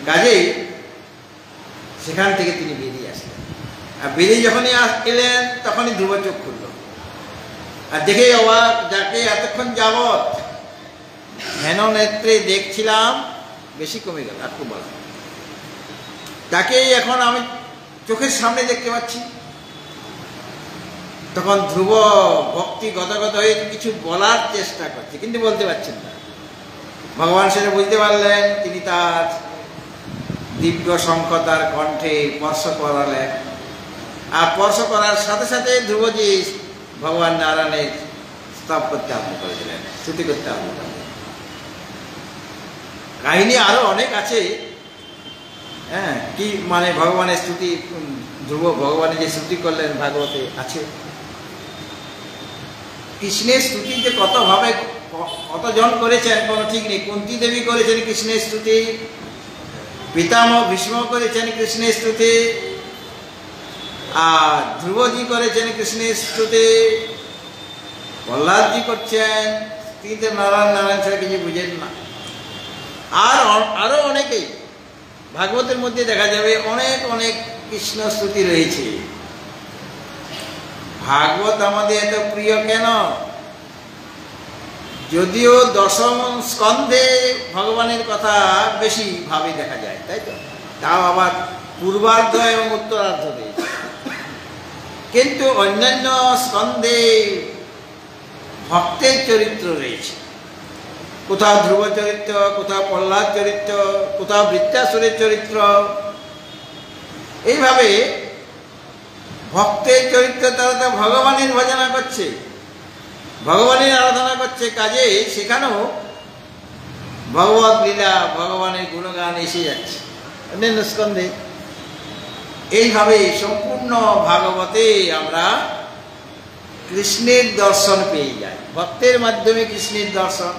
কাজেই সেখান থেকে তিনি বেরিয়ে আসলেন। আর বেরিয়ে যখনই এলেন তখনই ধ্রুব চোখ খুলল, আর দেখে অবাক, যাকে এতক্ষণ যাবৎ হেন নেত্রে দেখছিলাম বেশি কমে গেল, আর খুব বলা, তাকেই এখন আমি চোখের সামনে দেখতে পাচ্ছি। তখন ধ্রুব ভক্তি গদগদ হয়ে কিছু বলার চেষ্টা করছে, কিন্তু বলতে পারছেন না। ভগবান সেটা বুঝতে পারলেন, তিনি তার দিব্য শঙ্খ তার কণ্ঠে স্পর্শ করালেন। আর স্পর্শ করার সাথে সাথে ধ্রুবজি ভগবান নারায়ণের স্তব করতে আরম্ভ করে দিলেন, স্তুতি করতে আরম্ভ করে দিলেন। কাহিনী আরো অনেক আছে। হ্যাঁ, কি মানে ভগবানের স্তুতি, ধ্রুব ভগবানের যে স্তুতি করলেন ভাগবতে আছে। কৃষ্ণের স্তুতি যে কতভাবে কতজন করেছেন কোনো ঠিক নেই। কুন্তী দেবী করেছেন কৃষ্ণের স্তুতি, পিতামহ ভীষ্ম করেছেন কৃষ্ণের স্তুতি, আর ধ্রুবজি করেছেন কৃষ্ণের স্তুতি, প্রহ্লাদজি করছেন। তিনি তো নারায়ণ ছাড়া কিছু বুঝেন না। আর আরো অনেকেই ভাগবতের মধ্যে দেখা যাবে অনেক অনেক কৃষ্ণ স্তুতি রয়েছে। ভাগবত আমাদের এত প্রিয় কেন? যদিও দশম স্কন্ধে ভগবানের কথা বেশি ভাবে দেখা যায়, তাই তো, তাও আবার পূর্বার্ধ এবং উত্তরার্ধ রয়েছে, কিন্তু অন্যান্য স্কন্ধে ভক্তের চরিত্র রয়েছে। কোথাও ধ্রুব চরিত্র, কোথাও প্রহ্লাদ চরিত্র, কোথাও বৃত্তাসুরের চরিত্র। এইভাবে ভক্তের চরিত্র তারা তো ভগবানের ভজনা করছে, ভগবানের আরাধনা করছে, কাজে সেখানেও ভগবত লীলা, ভগবানের গুণগান এসে যাচ্ছে অন্যান্য স্কন্ধে। এইভাবে সম্পূর্ণ ভাগবতে আমরা কৃষ্ণের দর্শন পেয়ে যাই, ভক্তের মাধ্যমে কৃষ্ণের দর্শন।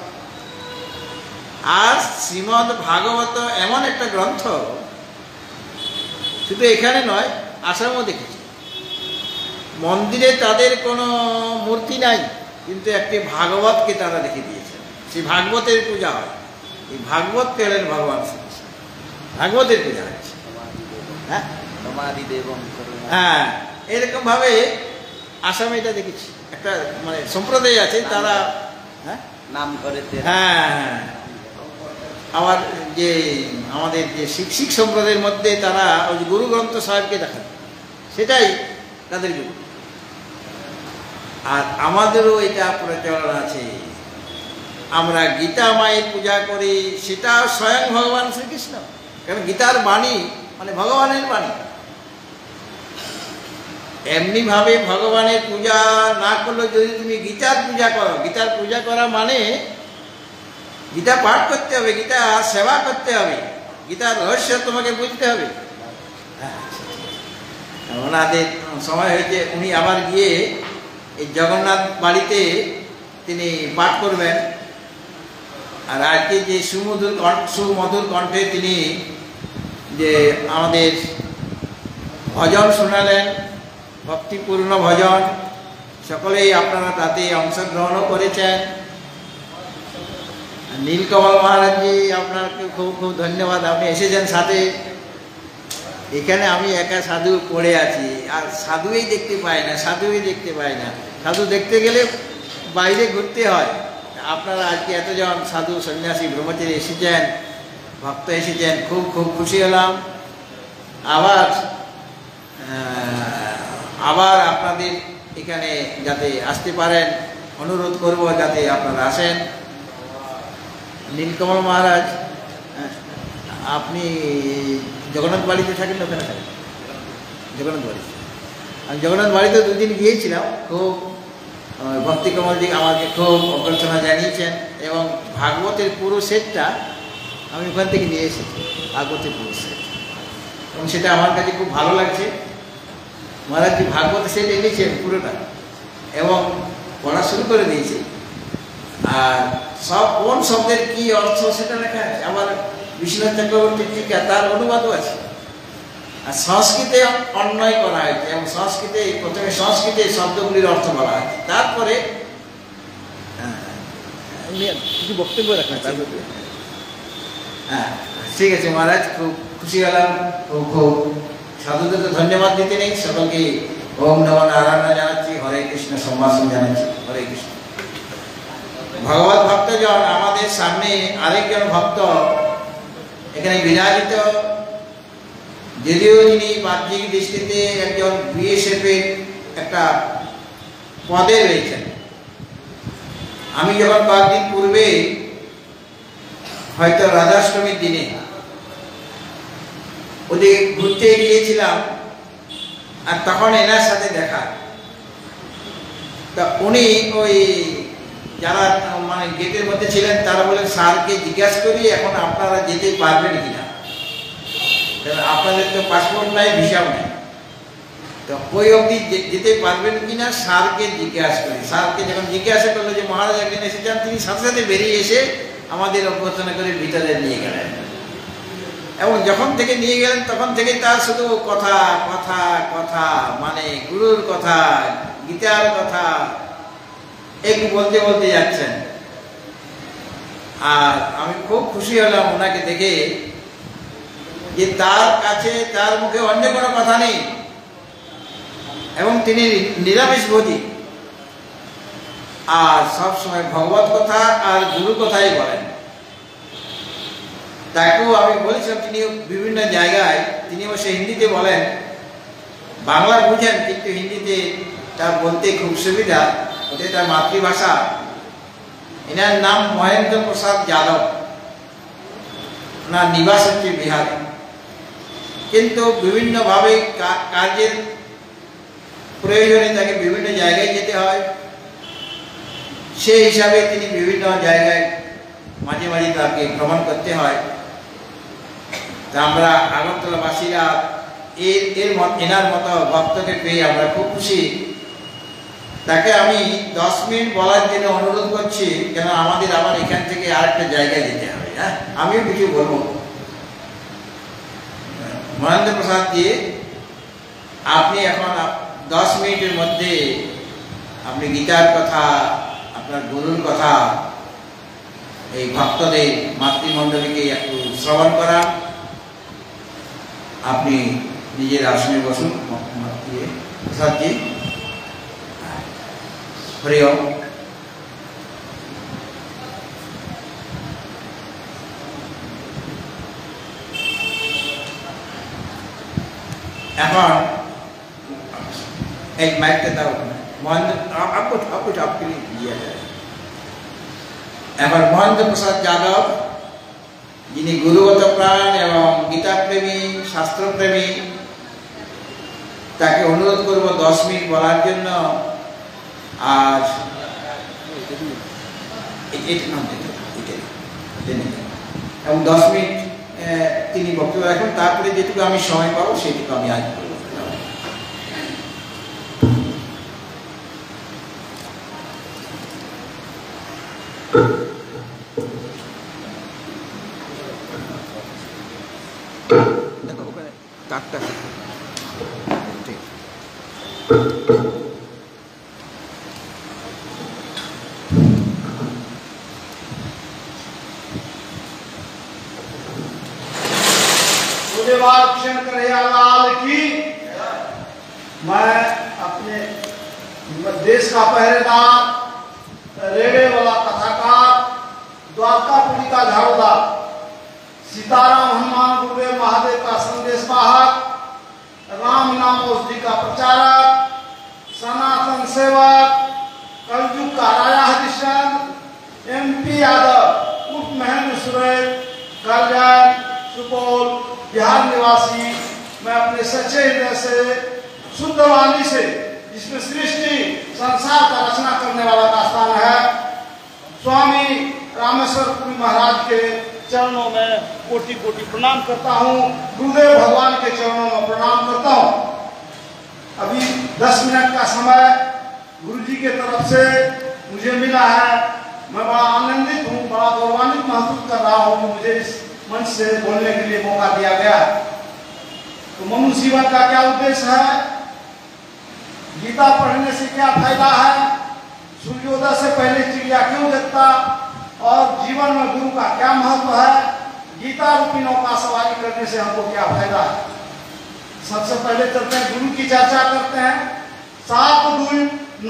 আর শ্রীমদ্ ভাগবত এমন একটা গ্রন্থ, শুধু এখানে নয়, আসামও দেখেছি মন্দিরে তাদের কোনো মূর্তি নাই, কিন্তু একটি ভাগবতকে তারা রেখে দিয়েছে, সেই ভাগবতের পূজা হয়। এই ভাগবত পেলেন ভগবান শ্রীকৃষ্ণ, ভাগবতের পূজা হচ্ছে। হ্যাঁ হ্যাঁ, এরকম ভাবে আসামে এটা দেখেছি, একটা মানে সম্প্রদায় আছে তারা, হ্যাঁ নাম করে, হ্যাঁ, আবার যে আমাদের যে শিখ সম্প্রদায়ের মধ্যে তারা ওই গুরু গ্রন্থ সাহেবকে দেখান, সেটাই তাদের গুরু। আর আমাদেরও এটা প্রচলন আছে, আমরা গীতা মায়ের পূজা করি, সেটা স্বয়ং ভগবান শ্রীকৃষ্ণ, কারণ গীতার বাণী মানে ভগবানের বাণী। এমনি ভাবে ভগবানের পূজা না করলে যদি তুমি গীতার পূজা করো, গীতার পূজা করা মানে গীতা পাঠ করতে হবে, গীতা সেবা করতে হবে, গীতার রহস্য তোমাকে বুঝতে হবে। ওনাদের সময় হয়েছে, উনি আবার গিয়ে এই জগন্নাথ বাড়িতে তিনি পাঠ করবেন। আর আজকে যে সুমধুর কণ্ঠে তিনি যে আমাদের ভজন শোনালেন, ভক্তিপূর্ণ ভজন, সকলেই আপনারা তাতে অংশগ্রহণও করেছেন। নীলকমল মহারাজজি, আপনাকে খুব খুব ধন্যবাদ, আপনি এসেছেন সাথে। এখানে আমি একা সাধু পড়ে আছি, আর সাধুই দেখতে পাই না, সাধুই দেখতে পাই না। সাধু দেখতে গেলে বাইরে ঘুরতে হয়। আপনারা আজকে এতজন সাধু সন্ন্যাসী ব্রহ্মচারী এসেছেন, ভক্ত এসেছেন, খুব খুব খুশি হলাম। আবার আপনাদের এখানে যাতে আসতে পারেন অনুরোধ করব, যাতে আপনারা আসেন। নীলকমল মহারাজ, আপনি জগন্নাথ বাড়িতে থাকেন, ওখানে থাকেন জগন্নাথ বাড়িতে? আমি জগন্নাথ বাড়িতে দুদিন গিয়েছিলাম, খুব ভক্তিকমলজি আমাকে খুব অভ্যর্থনা জানিয়েছেন, এবং ভাগবতের পুরো সেটটা আমি ওখান থেকে নিয়ে এসেছি, ভাগবতের পুরো সেট, এবং সেটা আমার কাছে খুব ভালো লাগছে। মহারাজজি ভাগবত সেট এনেছেন পুরোটা, এবং পড়া শুরু করে দিয়েছি। আর সব কোন শব্দের কি অর্থ সেটা লেখা আছে, আবার বিশ্বনাথ চক্রবর্তীর টিকা, তার অনুবাদও আছে। আর সংস্কৃতে অন্বয় করা হয়েছে, এবং সংস্কৃতে প্রথমে সংস্কৃতে শব্দগুলির অর্থ বলা হয়েছে, তারপরে কিছু বক্তব্য রাখেন। হ্যাঁ, ঠিক আছে মহারাজ, খুব খুশি হলাম। খুব সাধুদের ধন্যবাদ দিতে নেই, সকলকে ওম নমঃ নারায়ণ জানাচ্ছি, হরে কৃষ্ণ সম্ভাষণ জানাচ্ছি, হরে কৃষ্ণ। ভগবত ভক্তজন, আমাদের সামনে আরেকজন ভক্ত এখানে বিরাজিত, যদিও তিনি বাহ্যিক দৃষ্টিতে একজন বিএসএফ এর একটা পদে রয়েছেন। আমি যখন কয়েকদিন পূর্বে, হয়তো রাধাষ্টমীর দিনে ওদিকে ঘুরতে গিয়েছিলাম, আর তখন এনার সাথে দেখা। তা উনি ওই যারা মানে গেটের মধ্যে ছিলেন, তারা বলেন স্যারকে জিজ্ঞাসা করি এখন আপনারা যেতে পারবেন কিনা, আপনাদের তো পাসপোর্ট নাই, ভিসাও নাই, তো ওই অবধি যেতে পারবেন কিনা স্যারকে জিজ্ঞাসা করি। স্যারকে যখন জিজ্ঞাসা করলো যে মহারাজ একদিন এসেছেন, তিনি সাথে সাথে বেরিয়ে এসে আমাদের অভ্যর্থনা করে ভিতরে নিয়ে গেলেন, এবং যখন থেকে নিয়ে গেলেন তখন থেকে তার শুধু কথা কথা কথা, মানে গুরুর কথা, গীতার কথা একটু বলতে বলতে যাচ্ছেন। আর আমি খুব খুশি হলাম ওনাকে দেখে, যে তার কাছে তার মুখে অন্য কোনো কথা নেই, এবং তিনি নিরামিষভোজী, আর সবসময় ভগবত কথা আর গুরু কথাই বলেন। তাকেও আমি বলেছিলাম, তিনি বিভিন্ন জায়গায় তিনি অবশ্য হিন্দিতে বলেন, বাংলা বুঝেন কিন্তু হিন্দিতে তার বলতে খুব সুবিধা, ওটা তার মাতৃভাষা। এনার নাম মহেন্দ্র প্রসাদ যাদব, ওনার নিবাস হচ্ছে বিহারে, কিন্তু বিভিন্নভাবে কাজের প্রয়োজনে তাকে বিভিন্ন জায়গায় যেতে হয়। সেই হিসাবে তিনি বিভিন্ন জায়গায় মাঝে মাঝে তাকে ভ্রমণ করতে হয়। তা আমরা আগরতলাবাসীরা এনার মতো ভক্তকে পেয়ে আমরা খুব খুশি। তাকে আমি 10 মিনিট বলার জন্য অনুরোধ করছি, কেন আমাদের আবার এখান থেকে আরেকটা জায়গায় যেতে হবে। হ্যাঁ, আমিও কিছু বলবো। মহেন্দ্র প্রসাদ জি, আপনি এখন 10 মিনিটের মধ্যে আপনি গীতার কথা, আপনার গুরুর কথা এই ভক্তদের মাতৃমণ্ডলীকে একটু শ্রবণ করান। আপনি নিজের আসনে বসুন। প্রসাদ জি, হরি ওম। এখন एक माइक देता हूँ, आपके लिए दिया जाए। এখন মহেন্দ্র প্রসাদ যাদব, যিনি গুরুগত প্রাণ এবং গীতা প্রেমী, শাস্ত্রপ্রেমী, তাকে অনুরোধ করব 10 মিনিট বলার জন্য। আর এবং 10 মিনিট তিনি বক্তব্য রাখুন, তারপরে যেটুকু আমি সময় পাবো সেটুকু আমি আজ করবো। मैं अपने देश का पहरेदार, रेड़े वाला कथाकार, द्वारकापुरी का झाड़ूदार, सीताराम हनुमान गुरुदेव महादेव का संदेश वाहक, राम नाम औषधि का प्रचारक, सनातन सेवक, कलयुग का राजा हरिश्चंद्र, MP यादव उर्फ महेंद्र सुरेश, कल्याण, सुपौल, बिहार निवासी, मैं अपने सच्चे हृदय से, शुद्ध वाणी से, जिसमें सृष्टि संसार का रचना करने वाला का स्थान है, स्वामी रामेश्वर पुरी महाराज के चरणों में कोटि कोटि प्रणाम करता हूँ। गुरुदेव भगवान के चरणों में प्रणाम करता हूँ। अभी 10 मिनट का समय गुरुजी के तरफ से मुझे मिला है। मैं बड़ा आनंदित हूँ, बड़ा गौरवान्वित महसूस कर रहा हूँ कि मुझे इस मंच से बोलने के लिए मौका दिया गया। तो मनुष्य जीवन का क्या उद्देश्य है, गीता पढ़ने से क्या फायदा है, सूर्योदय से पहले चिड़िया क्यों जगता, और जीवन में गुरु का क्या महत्व है, गीता रूपी नौका सवारी करने से हमको क्या फायदा है। सबसे पहले चलते हैं, गुरु की चर्चा करते हैं। 7 दूर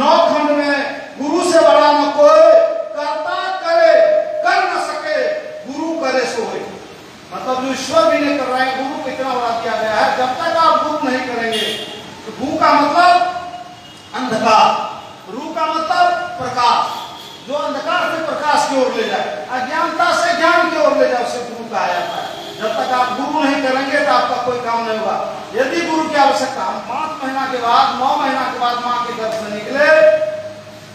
9 खंड में गुरु से बड़ा न कोई, करता करे कर न सके, गुरु करे सोए। मतलब जो ईश्वर भी नहीं कर रहे हैं, गुरु को इतना बड़ा किया गया है। जब तक आप गुरु नहीं करेंगे, तो गु का मतलब अंधकार, रू का मतलब प्रकाश, जो अंधकार से प्रकाश की ओर ले जाए, अज्ञानता से ज्ञान की ओर ले जाए, उसे गुरु कहा जाता है। जब तक आप गुरु नहीं करेंगे तो आपका कोई काम नहीं होगा। यदि गुरु की आवश्यकता, 5 महीना के बाद, 9 महीना के बाद माँ के गर्भ से निकले,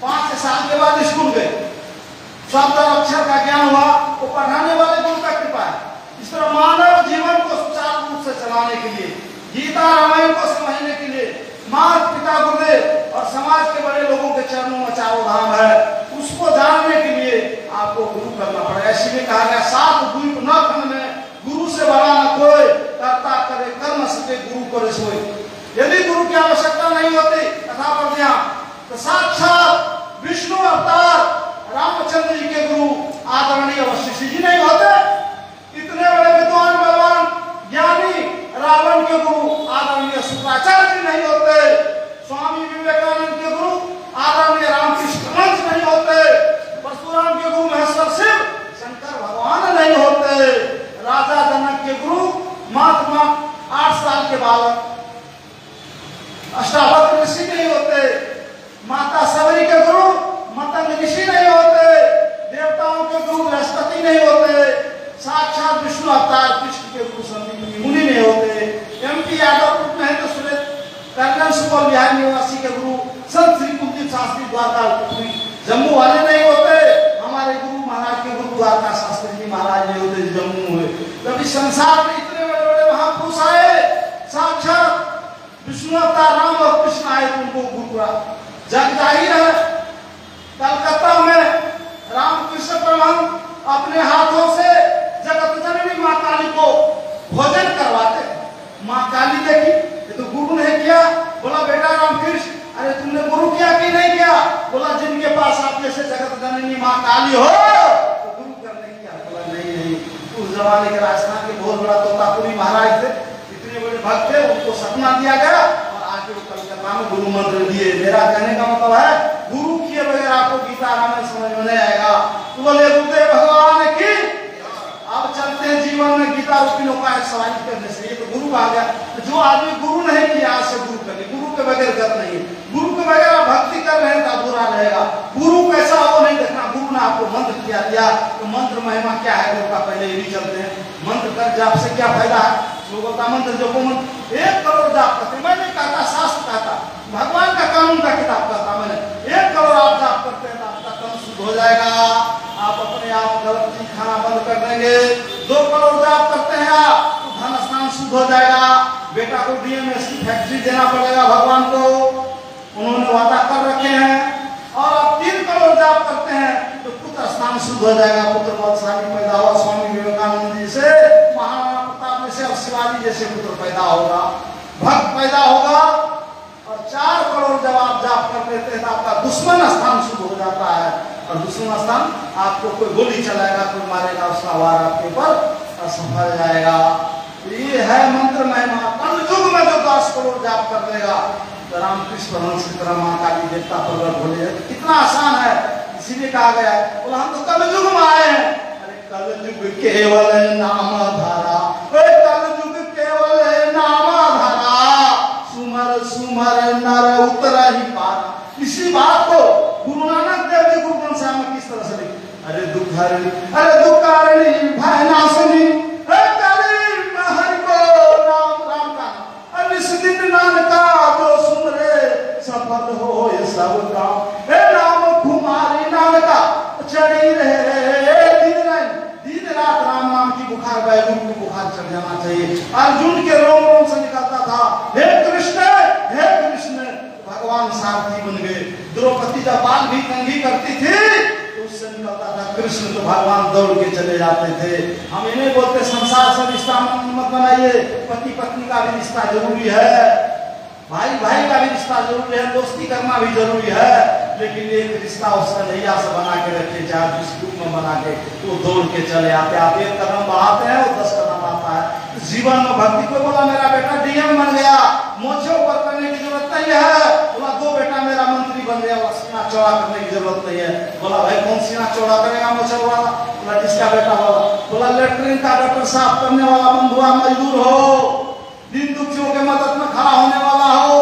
5 साल के बाद स्कूल गए, शब्द और अक्षर का ज्ञान हुआ, वो पढ़ाने वाले गुरु का कृपा है। इस तरह मानव जीवन को सुचारू रूप से चलाने के लिए, गीता रामायण को समझने के लिए माता पिता गुरुदेव और समाज के बड़े लोगों के चरणों में चारों धाम है, उसको जानने के लिए आपको गुरु करना पड़ेगा। इसीलिए कहा गया 7 द्वीप 9 खंड में गुरु से बड़ा न कोई, करता करे कर न सके, गुरु करे सोए। यदि गुरु की आवश्यकता नहीं होती, कथा पर ध्यान, तो साक्षात विष्णु अवतार रामचंद्र जी के गुरु आदरणीय वशिष्ठ जी नहीं होते। इतने बड़े विद्वान बलवान ज्ञानी रावण के गुरु आदरणीय शुक्राचार्य जी नहीं होते। स्वामी विवेकानंद के गुरु आदरणीय रामकृष्ण मंच नहीं होते। परशुराम के गुरु महेश्वर शिव शंकर भगवान नहीं होते। राजा अष्टावक्र ऋषि नहीं होते, माता सबरी के गुरु मतंग ऋषि नहीं होते, देवताओं के गुरु बृहस्पति नहीं होते, साक्षात विष्णु अवतार कृष्ण के गुरु संदीप मुनि नहीं होते। MP यादव में है तो सुरेश कल्याण सुपौल बिहार निवासी के गुरु संत श्री कुलदीप शास्त्री द्वारका जम्मू वाले नहीं होते। हमारे गुरु महाराज के गुरु द्वारका शास्त्री जी महाराज नहीं होते जम्मू में। कभी संसार में इतने बड़े बड़े महापुरुष आए, साक्षात विष्णु अवतार राम और कृष्ण आए तो उनको गुरु जग जाहिर है। कलकत्ता में रामकृष्ण परमहंस अपने हाथों से जगत जननी माँ काली को भोजन करवाते। माँ काली देखी ये तो गुरु ने किया, बोला बेटा रामकृष्ण अरे तुमने गुरु किया कि नहीं किया? बोला जिनके पास आप जैसे जगत जननी माँ काली हो तो गुरु करने किया। बोला नहीं, उस जमाने के राजस्थान के बहुत बड़ा तोतापुरी महाराज थे, इतने बड़े भक्त थे, उनको सपना दिया गया और आके वो कलकत्ता में गुरु मंत्र दिए। मेरा कहने का मतलब है गुरु किए बगैर आपको गीता रामायण समझ में नहीं आएगा। तो बोले गुरुदेव भगवान की अब चलते हैं जीवन में गीता रूपी का सवारी करने से। ये तो गुरु आ गया। तो जो आदमी गुरु नहीं किया आज से गुरु करे, गुरु के बगैर गत नहीं है। गुरु के बगैर आप भक्ति कर रहे हैं तो बुरा रहेगा। गुरु कैसा हो नहीं देखना। गुरु ने आपको मंत्र दिया तो मंत्र महिमा क्या है गुरु का, पहले ये भी चलते हैं। मंत्र कर जाप से क्या फायदा है? जो बोलता मंत्र जो को मंत्र 1 करोड़ जाप करते, मैं नहीं कहता, शास्त्र कहता, भगवान का कानून का किताब कहता मैंने। 1 करोड़ आप जाप करते हैं तो आपका तन शुद्ध हो जाएगा। आप अपने आप गलत चीज खाना बंद कर देंगे। 2 करोड़ जाप करते हैं आप तो धन स्नान शुद्ध हो जाएगा। बेटा को DMS की फैक्ट्री देना पड़ेगा भगवान को, उन्होंने वादा कर रखे हैं। और आप 3 करोड़ जाप करते हैं तो पुत्र स्नान शुद्ध हो जाएगा। पुत्र बलशाली पैदा हुआ स्वामी विवेकानंद जी से, महाराणा प्रताप जी से और शिवाजी जैसे पुत्र पैदा होगा, भक्त पैदा होगा। और 4 करोड़ जब आप जाप कर लेते हैं तो आपका दुश्मन स्थान शुरू हो जाता है। और दुश्मन स्थान आपको कोई गोली चलाएगा, कोई मारेगा, उसका वार आपके ऊपर असफल जाएगा। ये है मंत्र महिमा। कल युग में जो 10 करोड़ जाप कर लेगा तो रामकृष्ण परमहंस की तरह माँ काली देवता प्रकट हो जाए। कितना आसान है, इसीलिए कहा गया है। बोला हम तो कल युग में आए हैं। अरे कल युग केवल नाम धारा, कल युग केवल नाम धारा, सुमर सुमर नर उतर ही पारा। इसी बात को गुरु नानक देव जी गुरु ग्रंथ साहिब में किस तरह से लिखे? अरे दुखारणी, अरे दुखारणी भय नाशनी, सफल हो ये सब काम। हे राम कुमारी नाम का चढ़ी रहे दिन रात राम नाम की बुखार, बैगुन को बुखार चढ़ जाना चाहिए। अर्जुन के रोम रोम से निकलता था हे कृष्ण, हे कृष्ण। भगवान सारथी बन गए। द्रौपदी जब बाल भी कंघी करती थी तो उससे निकलता था कृष्ण, तो भगवान दौड़ के चले जाते थे। हम इन्हें बोलते संसार से रिश्ता मत बनाइए, पति पत्नी का भी रिश्ता जरूरी है, भाई भाई का भी रिश्ता जरूरी है, दोस्ती करना भी जरूरी है। लेकिन एक रिश्ता उसका नैया से बना के रखे, चाहे जिस रूप में बना के वो दौड़ के चले आते। आप 1 कदम बढ़ाते हैं वो 10 कदम आता है। जीवन में भक्ति को बोला मेरा बेटा DM बन गया, मोछे ऊपर करने की जरूरत नहीं है। बोला 2 बेटा मेरा मंत्री बन गया, सीना चौड़ा करने की जरूरत नहीं है। बोला भाई कौन सीना चौड़ा करेगा मोछे वाला? बोला जिसका बेटा होगा। बोला लेटरिन का गटर साफ करने वाला बंधुआ मजदूर हो, दिन दुखियों के मदद में खड़ा होने वाला हो,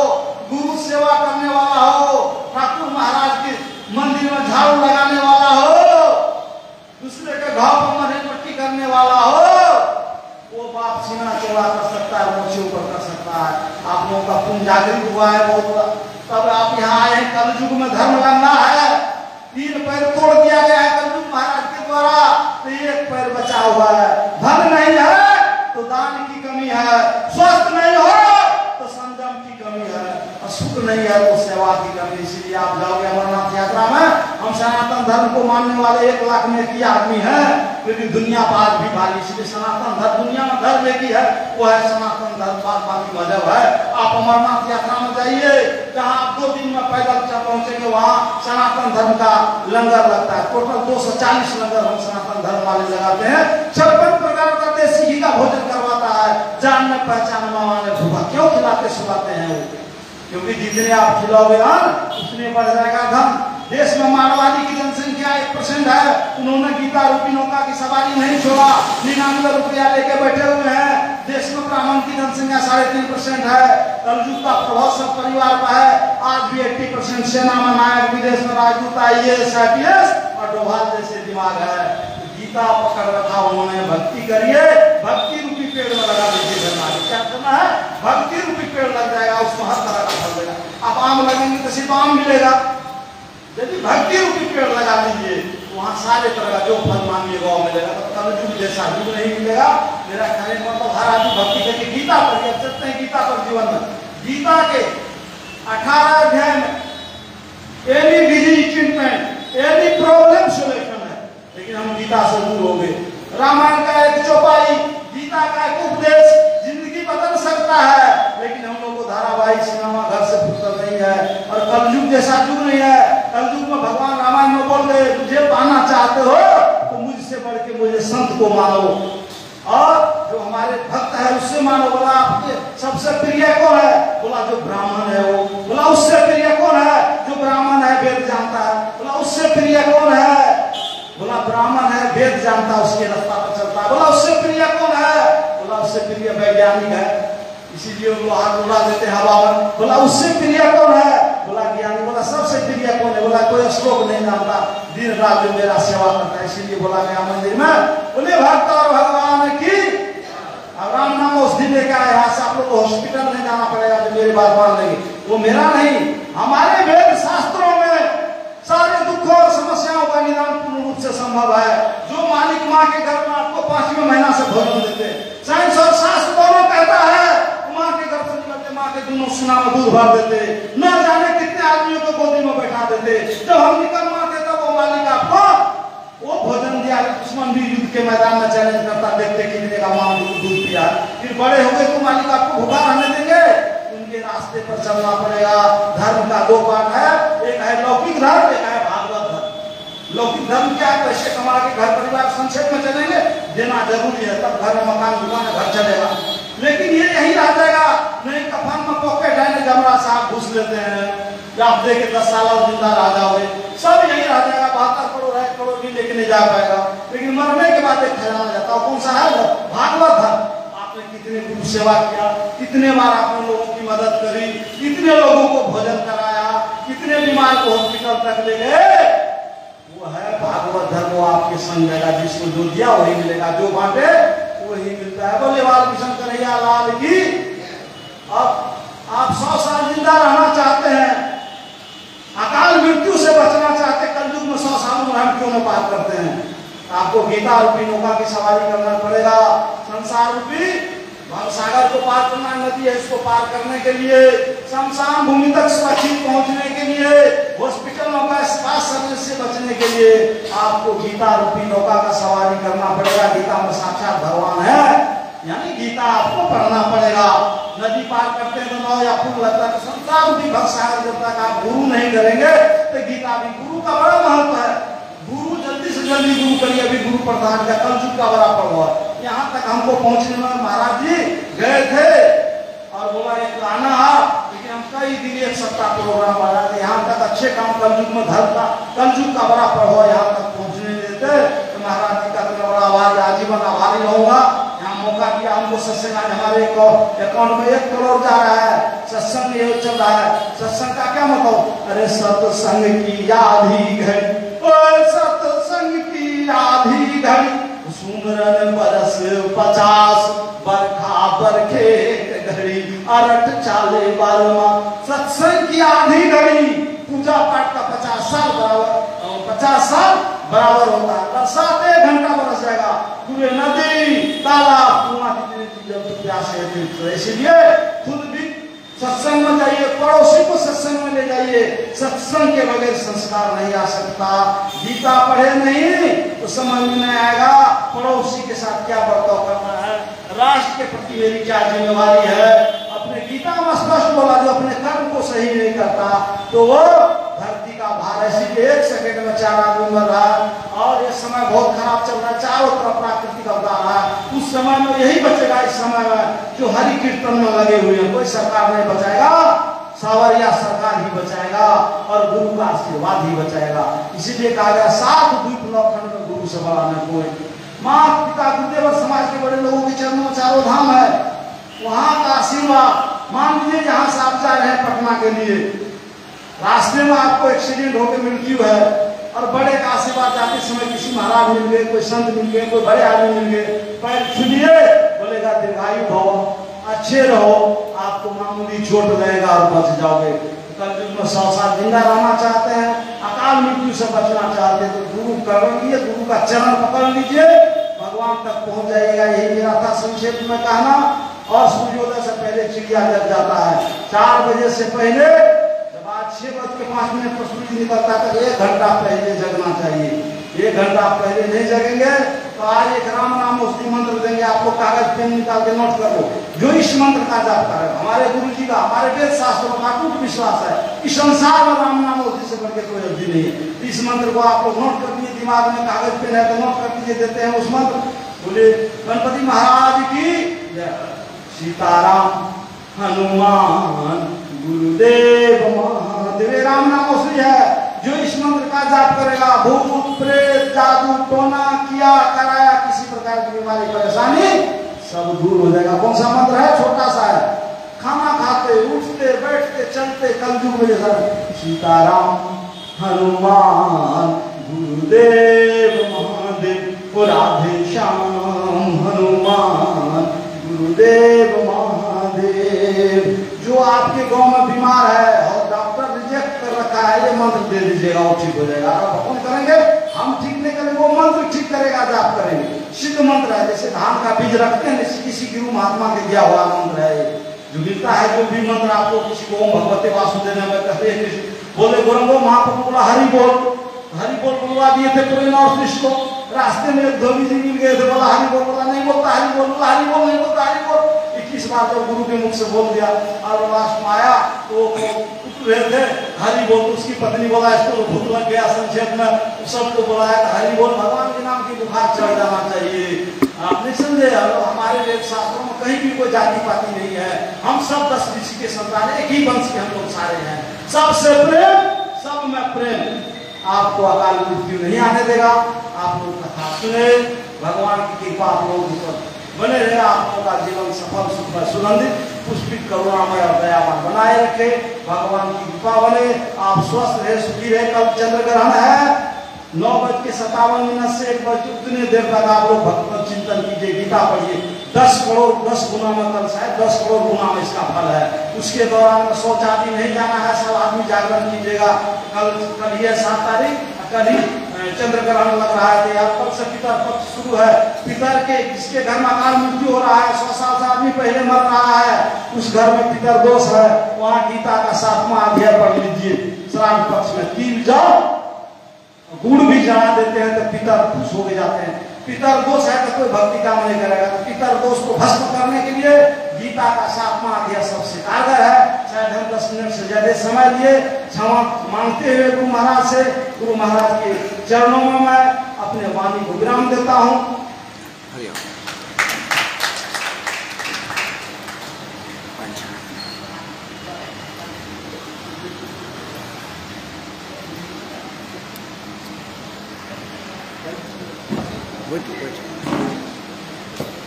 गुरु सेवा करने वाला हो, ठाकुर महाराज के मंदिर में झाड़ू लगाने वाला हो, दूसरे के घाव पर मरहम पट्टी करने वाला हो, वो बाप सीना चौड़ा कर सकता है, मोछे ऊपर कर सकता है। आप लोगों का पुण्य जागृत हुआ है बहुत, तब आप यहाँ आए हैं। कल युग में धर्म करना है। 3 पैर तोड़ दिया गया है कलयुग महाराज के द्वारा, तो 1 पैर बचा हुआ है। धन नहीं है तो दान की कमी है, स्वस्थ नहीं हो तो संयम की कमी है, और सुख नहीं है तो सेवा की कमी। इसीलिए आप जाओगे अमरनाथ यात्रा में, हम सनातन धर्म को मानने वाले 1 लाख में की आदमी है, क्योंकि दुनिया बात भी भारी। इसलिए सनातन धर्म दुनिया में धर्म एक ही है, वो है सनातन धर्म, बाकी मजहब है। आप अमरनाथ यात्रा में जाइए, जहाँ आप 2 दिन में पैदल पहुंचेंगे, वहाँ सनातन धर्म का लंगर लगता है। टोटल 240 लंगर हम सनातन धर्म वाले लगाते हैं। 56 प्रकार का देसी घी का भोजन करवाता है। जानने पहचान मामा ने भूखा क्यों खिलाते सुलाते हैं वो? क्योंकि जितने आप खिलाओगे उतने बढ़ जाएगा धन। देश में मारवाड़ी की जनसंख्या 1% है, उन्होंने गीता रूपी नौका की सवारी नहीं छोड़ा, 99 रुपया लेके बैठे हुए हैं। देश में ब्राह्मण की जनसंख्या 3.5% है। कलयुग का प्रभाव सब परिवार पर है। आज भी 80% सेना में नायक, विदेश में राजदूत, IAS IPS और डोभाल जैसे दिमाग है। गीता पकड़ रखा उन्होंने, भक्ति करिए, भक्ति रूपी पेड़ में लगा दीजिए धर्मार्थ। क्या करना है? भक्ति रूपी पेड़ लग जाएगा, उसमें हर तरह का फल देगा। आप आम लगेंगे तो सिर्फ आम मिलेगा, यदि भक्ति रूपी पेड़ लगा लीजिए तो वहाँ सारे तरह का जो फल मांगिएगा वो मिलेगा। तो कलयुग जैसा युग नहीं मिलेगा। मेरा कहने का मतलब हर आदमी भक्ति करके गीता पढ़िए, चलते हैं गीता पर जीवन में। गीता के 18 अध्याय में any busy treatment, any problem solution है, लेकिन हम गीता से दूर हो गए। रामायण का एक चौपाई, गीता का एक उपदेश जिंदगी बदल सकता है, लेकिन हम लोग को धारावाहिक सिनेमा घर से फुर्सत नहीं है। और कलयुग जैसा युग नहीं है। कलयुग में भगवान रामायण में बोल गए, मुझे पाना चाहते हो तो मुझसे बढ़ के मुझे संत को मानो, और जो हमारे भक्त है उससे मानो। बोला आपके सबसे प्रिय कौन है? बोला जो ब्राह्मण है वो। बोला उससे प्रिय कौन है? जो ब्राह्मण है, वेद जानता है। बोला उससे प्रिय कौन है? बोला ब्राह्मण है, वेद जानता है, उसके रास्ता पर चलता है। बोला उससे प्रिय कौन है? बोला उससे प्रिय वैज्ञानिक है, इसीलिए वो हाथ उड़ा देते हवा में। बोला उससे प्रिय कौन है? बोला ज्ञानी। बोला सबसे प्रिय कौन है? बोला कोई श्लोक नहीं जानता, दिन रात जो मेरा सेवा करता है, इसीलिए बोला गया मंदिर में। बोले भक्त और भगवान की। अब राम नाम उस दिन लेकर आए, यहाँ से आप लोग को हॉस्पिटल नहीं जाना पड़ेगा जो मेरी बात मान लेंगे। वो मेरा नहीं, हमारे वेद शास्त्रों में सारे दुखों और समस्याओं का निदान पूर्ण रूप से संभव है। जो मालिक माँ के घर में आपको 5वें महीना से भोजन देते, साइंस और शास्त्र दोनों कहता है, माँ के घर से निकलते माँ के दोनों सीना में दूध भर देते, न जाने कितने आदमियों को गोदी में बैठा देते। जब हम निकल मारते तब वो मालिक आपको वो भोजन दिया। दुश्मन भी युद्ध के मैदान में चैलेंज करता, देखते कितने का माँ दूध पिया। फिर बड़े हो गए तो मालिक आपको भूखा रहने देंगे? उनके रास्ते पर चलना पड़ेगा। धर्म का 2 पार्ट है, एक है लौकिक धर्म, एक है भागवत धर्म। लौकिक धर्म क्या है? पैसे कमा के घर परिवार संक्षेप में चलेंगे, देना जरूरी है, तब घर में मकान दुकान घर चलेगा। लेकिन ये यही रह जाएगा, नहीं कफन में पॉकेट है, जमरा साहब घुस लेते हैं, आप देखे 10 साल और जिंदा रह जाओगे, सब यही रह जाएगा। 72 करोड़ है, करोड़ भी लेके नहीं जा पाएगा। लेकिन मरने के बाद एक खजाना जाता है, कौन सा है? भागवत धर्म। आपने कितने गुरु सेवा किया, कितने बार आपने लोगों की मदद करी, कितने लोगों को भोजन कराया, कितने बीमार को हॉस्पिटल तक ले गए, वो है भागवत धर्म। वो आपके संग जाएगा, जिसको जो दिया वही मिलेगा, जो बांटे वही मिलता है। बोले बालकृष्ण कन्हैया लाल की। अब आप 100 साल जिंदा रहना चाहते हैं, अकाल मृत्यु से बचना चाहते, कलयुग में 100 साल में हम क्यों न पार करते हैं? आपको गीता रूपी नौका की सवारी करना पड़ेगा। संसार रूपी सागर को पार करना, नदी है इसको पार करने के लिए, शमशान भूमि तक सुरक्षित पहुंचने के लिए, हॉस्पिटल में पास सर्विस से बचने के लिए आपको गीता रूपी नौका का सवारी करना पड़ेगा। गीता में साक्षात भगवान है, यानी गीता आपको पढ़ना पड़ेगा। नदी पार करते हैं तो नाव या पुल लगता है, तो संसार रूपी भक्त सागर जब तक आप गुरु नहीं करेंगे तो गीता भी। गुरु का बड़ा महत्व है। गुरु जल्दी से जल्दी गुरु करिए। अभी गुरु प्रधान का कलयुग का बड़ा पर्व है। यहाँ तक हमको पहुंचने में महाराज जी गए थे और बोला एक आना, लेकिन हम कई दिन एक सप्ताह प्रोग्राम आ रहा था। यहाँ तक अच्छे काम कलयुग में धर्म का कलयुग का बड़ा पर्व है, यहाँ तक पहुंचने देते तो महाराज जी का तो बड़ा आभारी, आजीवन आभारी रहूंगा। यहाँ मौका दिया हमको सत्संग। आज हमारे अकाउंट में 1 करोड़ जा रहा है। सत्संग ये चल रहा है। सत्संग का क्या मतलब? अरे सत्संग की आधी घड़ी, सत्संग की आधी घड़ी, सुमरन बरस 50, बरखा बरखे घड़ी, अरठ चाले बारमा। सत्संग की आधी घड़ी, पूजा पाठ का 50 साल बराबर, 50 साल बराबर होता है। बरसात 1 घंटा बरस जाएगा, पूरे नदी तालाब कुआं कितनी चीजें प्यास है। इसलिए खुद भी सत्संग में जाइए, पड़ोसी को सत्संग में ले जाइए। सत्संग के बगैर संस्कार नहीं आ सकता। गीता पढ़े नहीं तो समझ में नहीं आएगा पड़ोसी के साथ क्या बर्ताव करना है, राष्ट्र के प्रति मेरी क्या जिम्मेवारी है। अपने गीता में स्पष्ट बोला, जो अपने कर्म को सही नहीं करता तो वो धरती का भार है। इसीलिए 1 सेकंड में 4 आदमी मर रहा है। और ये समय बहुत खराब चल रहा है, चारों तरफ प्राकृतिक अवतार है। उस समय में यही बचेगा, इस समय में जो हरि कीर्तन में लगे हुए हैं। कोई सरकार नहीं बचाएगा, सावरिया सरकार ही बचाएगा और गुरु का आशीर्वाद ही बचाएगा। इसीलिए कहा गया 7 द्वीप 9 खंड में गुरु से बड़ा न कोई। माँ पिता गुरुदेव और समाज के बड़े लोगों के चरणों में चारों धाम है, वहाँ का आशीर्वाद। मान लीजिए जहाँ से आप जा रहे हैं पटना के लिए, रास्ते में आपको एक्सीडेंट होकर मृत्यु है और बड़े का आशीर्वाद जाते समय किसी महाराज मिल गए, कोई संत मिल गए, कोई बड़े आदमी मिल गए, पैर छुलिए, बोलेगा दीर्घायु भव, अच्छे रहो, आपको मामूली चोट लगेगा और बच जाओगे। कलयुग में 100 साल जिंदा रहना चाहते हैं, अकाल मृत्यु से बचना चाहते हैं, तो गुरु कर लीजिए, गुरु का चरण पकड़ लीजिए, भगवान तक पहुंच जाएगा। यही मेरा था संक्षेप में कहना। और सूर्योदय से पहले चिड़िया जग जाता है, 4 बजे से पहले, जब आज 6:05 पर सूर्य निकलता है, 1 घंटा पहले जगना चाहिए। 1 घंटा पहले नहीं जगेंगे तो आज एक राम नाम औषधि मंत्र देंगे आपको, कागज पेन निकाल के नोट कर लो। जो इस मंत्र का जाप करे, हमारे गुरु जी का, हमारे वेद शास्त्रों का टूट विश्वास है कि संसार में राम नाम औषधि से बढ़ के कोई औषधि नहीं है। इस मंत्र को आप लोग नोट कर दिए, दिमाग में कागज पेन है तो नोट कर दीजिए, देते हैं उस मंत्र। बोले गणपति महाराज की जय। सीताराम हनुमान गुरुदेव महादेव, राम नाम औषधि है। जो इस मंत्र का जाप करेगा, भूत प्रेत जादू टोना किया कराया, किसी प्रकार की बीमारी परेशानी सब दूर हो जाएगा। कौन सा मंत्र है? छोटा सा है, खाना खाते उठते बैठते चलते कलयुग में जैसा सीताराम हनुमान गुरुदेव महादेव, राधे श्याम हनुमान गुरुदेव महादेव। जो आपके गांव में बीमार है और डॉक्टर रिजेक्ट कर रखा है, ये मंत्र दे दीजिएगा, वो ठीक हो जाएगा। आप कौन करेंगे? हम ठीक नहीं करेंगे, वो मंत्र ठीक करेगा, जाप करेंगे। सिद्ध मंत्र है, जैसे धान का बीज रखते हैं, किसी गुरु महात्मा के दिया हुआ मंत्र है। जो मिलता है जो भी मंत्र आपको, किसी को ओम भगवते वासुदेव में कहते हैं, बोले गोरंगो महाप्रभु बोला हरि बोल, हरि बोल बोलवा दिए थे पूरे नॉर्थ ईस्ट को। रास्ते में एक धोबी जी मिल गए थे, बोला हरि बोल, बोला नहीं बोलता हरि बोल, बोला हरि बोल नहीं बोलता हरि बोल। 21 बार जब गुरु के मुख से बोल दिया और लास्ट में आया तो उठ रहे थे हरि बोल, तो उसकी पत्नी बोला इसको भूत लग गया, संक्षेप में सबको बुलाया हरि बोल, भगवान के नाम की बुखार चढ़ जाना चाहिए। आप नहीं समझे? हमारे वेद शास्त्रों में कहीं भी कोई जाति पाति नहीं है, हम सब 10 ऋषि के संतान, एक ही वंश के हम लोग सारे हैं। सबसे प्रेम, सब में प्रेम। आपको अकाल मृत्यु नहीं आने देगा। आप लोग कथा सुने, भगवान की कृपा आप लोगों पर बने रहे, आप लोगों का जीवन सफल सुखमय सुगंधित पुष्पित करुणामय और दयावान बनाए रखे, भगवान की कृपा बने, आप स्वस्थ रहे, सुखी रहे। कल चंद्र ग्रहण है, 9:57 से 1 बजे, उतने देर तक आप लोग भगवत चिंतन कीजिए, गीता पढ़िए। 10 करोड़ 10 गुना में, कल शायद 10 करोड़ गुना में इसका फल है। उसके दौरान शौच आदि नहीं जाना है, सब आदमी जागरण कीजिएगा। कल ही है 7 तारीख, कल ही चंद्र ग्रहण लग रहा है, तो कल से पितर पक्ष शुरू है। पितर के जिसके घर में अकाल मृत्यु हो रहा है, 100 साल से आदमी पहले मर रहा है, उस घर में पितर दोष है, वहाँ गीता का 7वां अध्याय पढ़ लीजिए। श्राद्ध पक्ष में तिल जाओ, गुड़ भी चढ़ा देते हैं तो पितर खुश हो जाते हैं। पितर दोष है तो कोई भक्ति काम नहीं करेगा, तो पितर दोष को भस्म करने के लिए गीता का 7वां अध्याय सबसे कारगर है। शायद हम 10 मिनट से ज्यादा समय लिए, क्षमा मांगते हुए गुरु महाराज से, गुरु महाराज के चरणों में मैं अपने वाणी को विराम देता हूँ। हरिओम।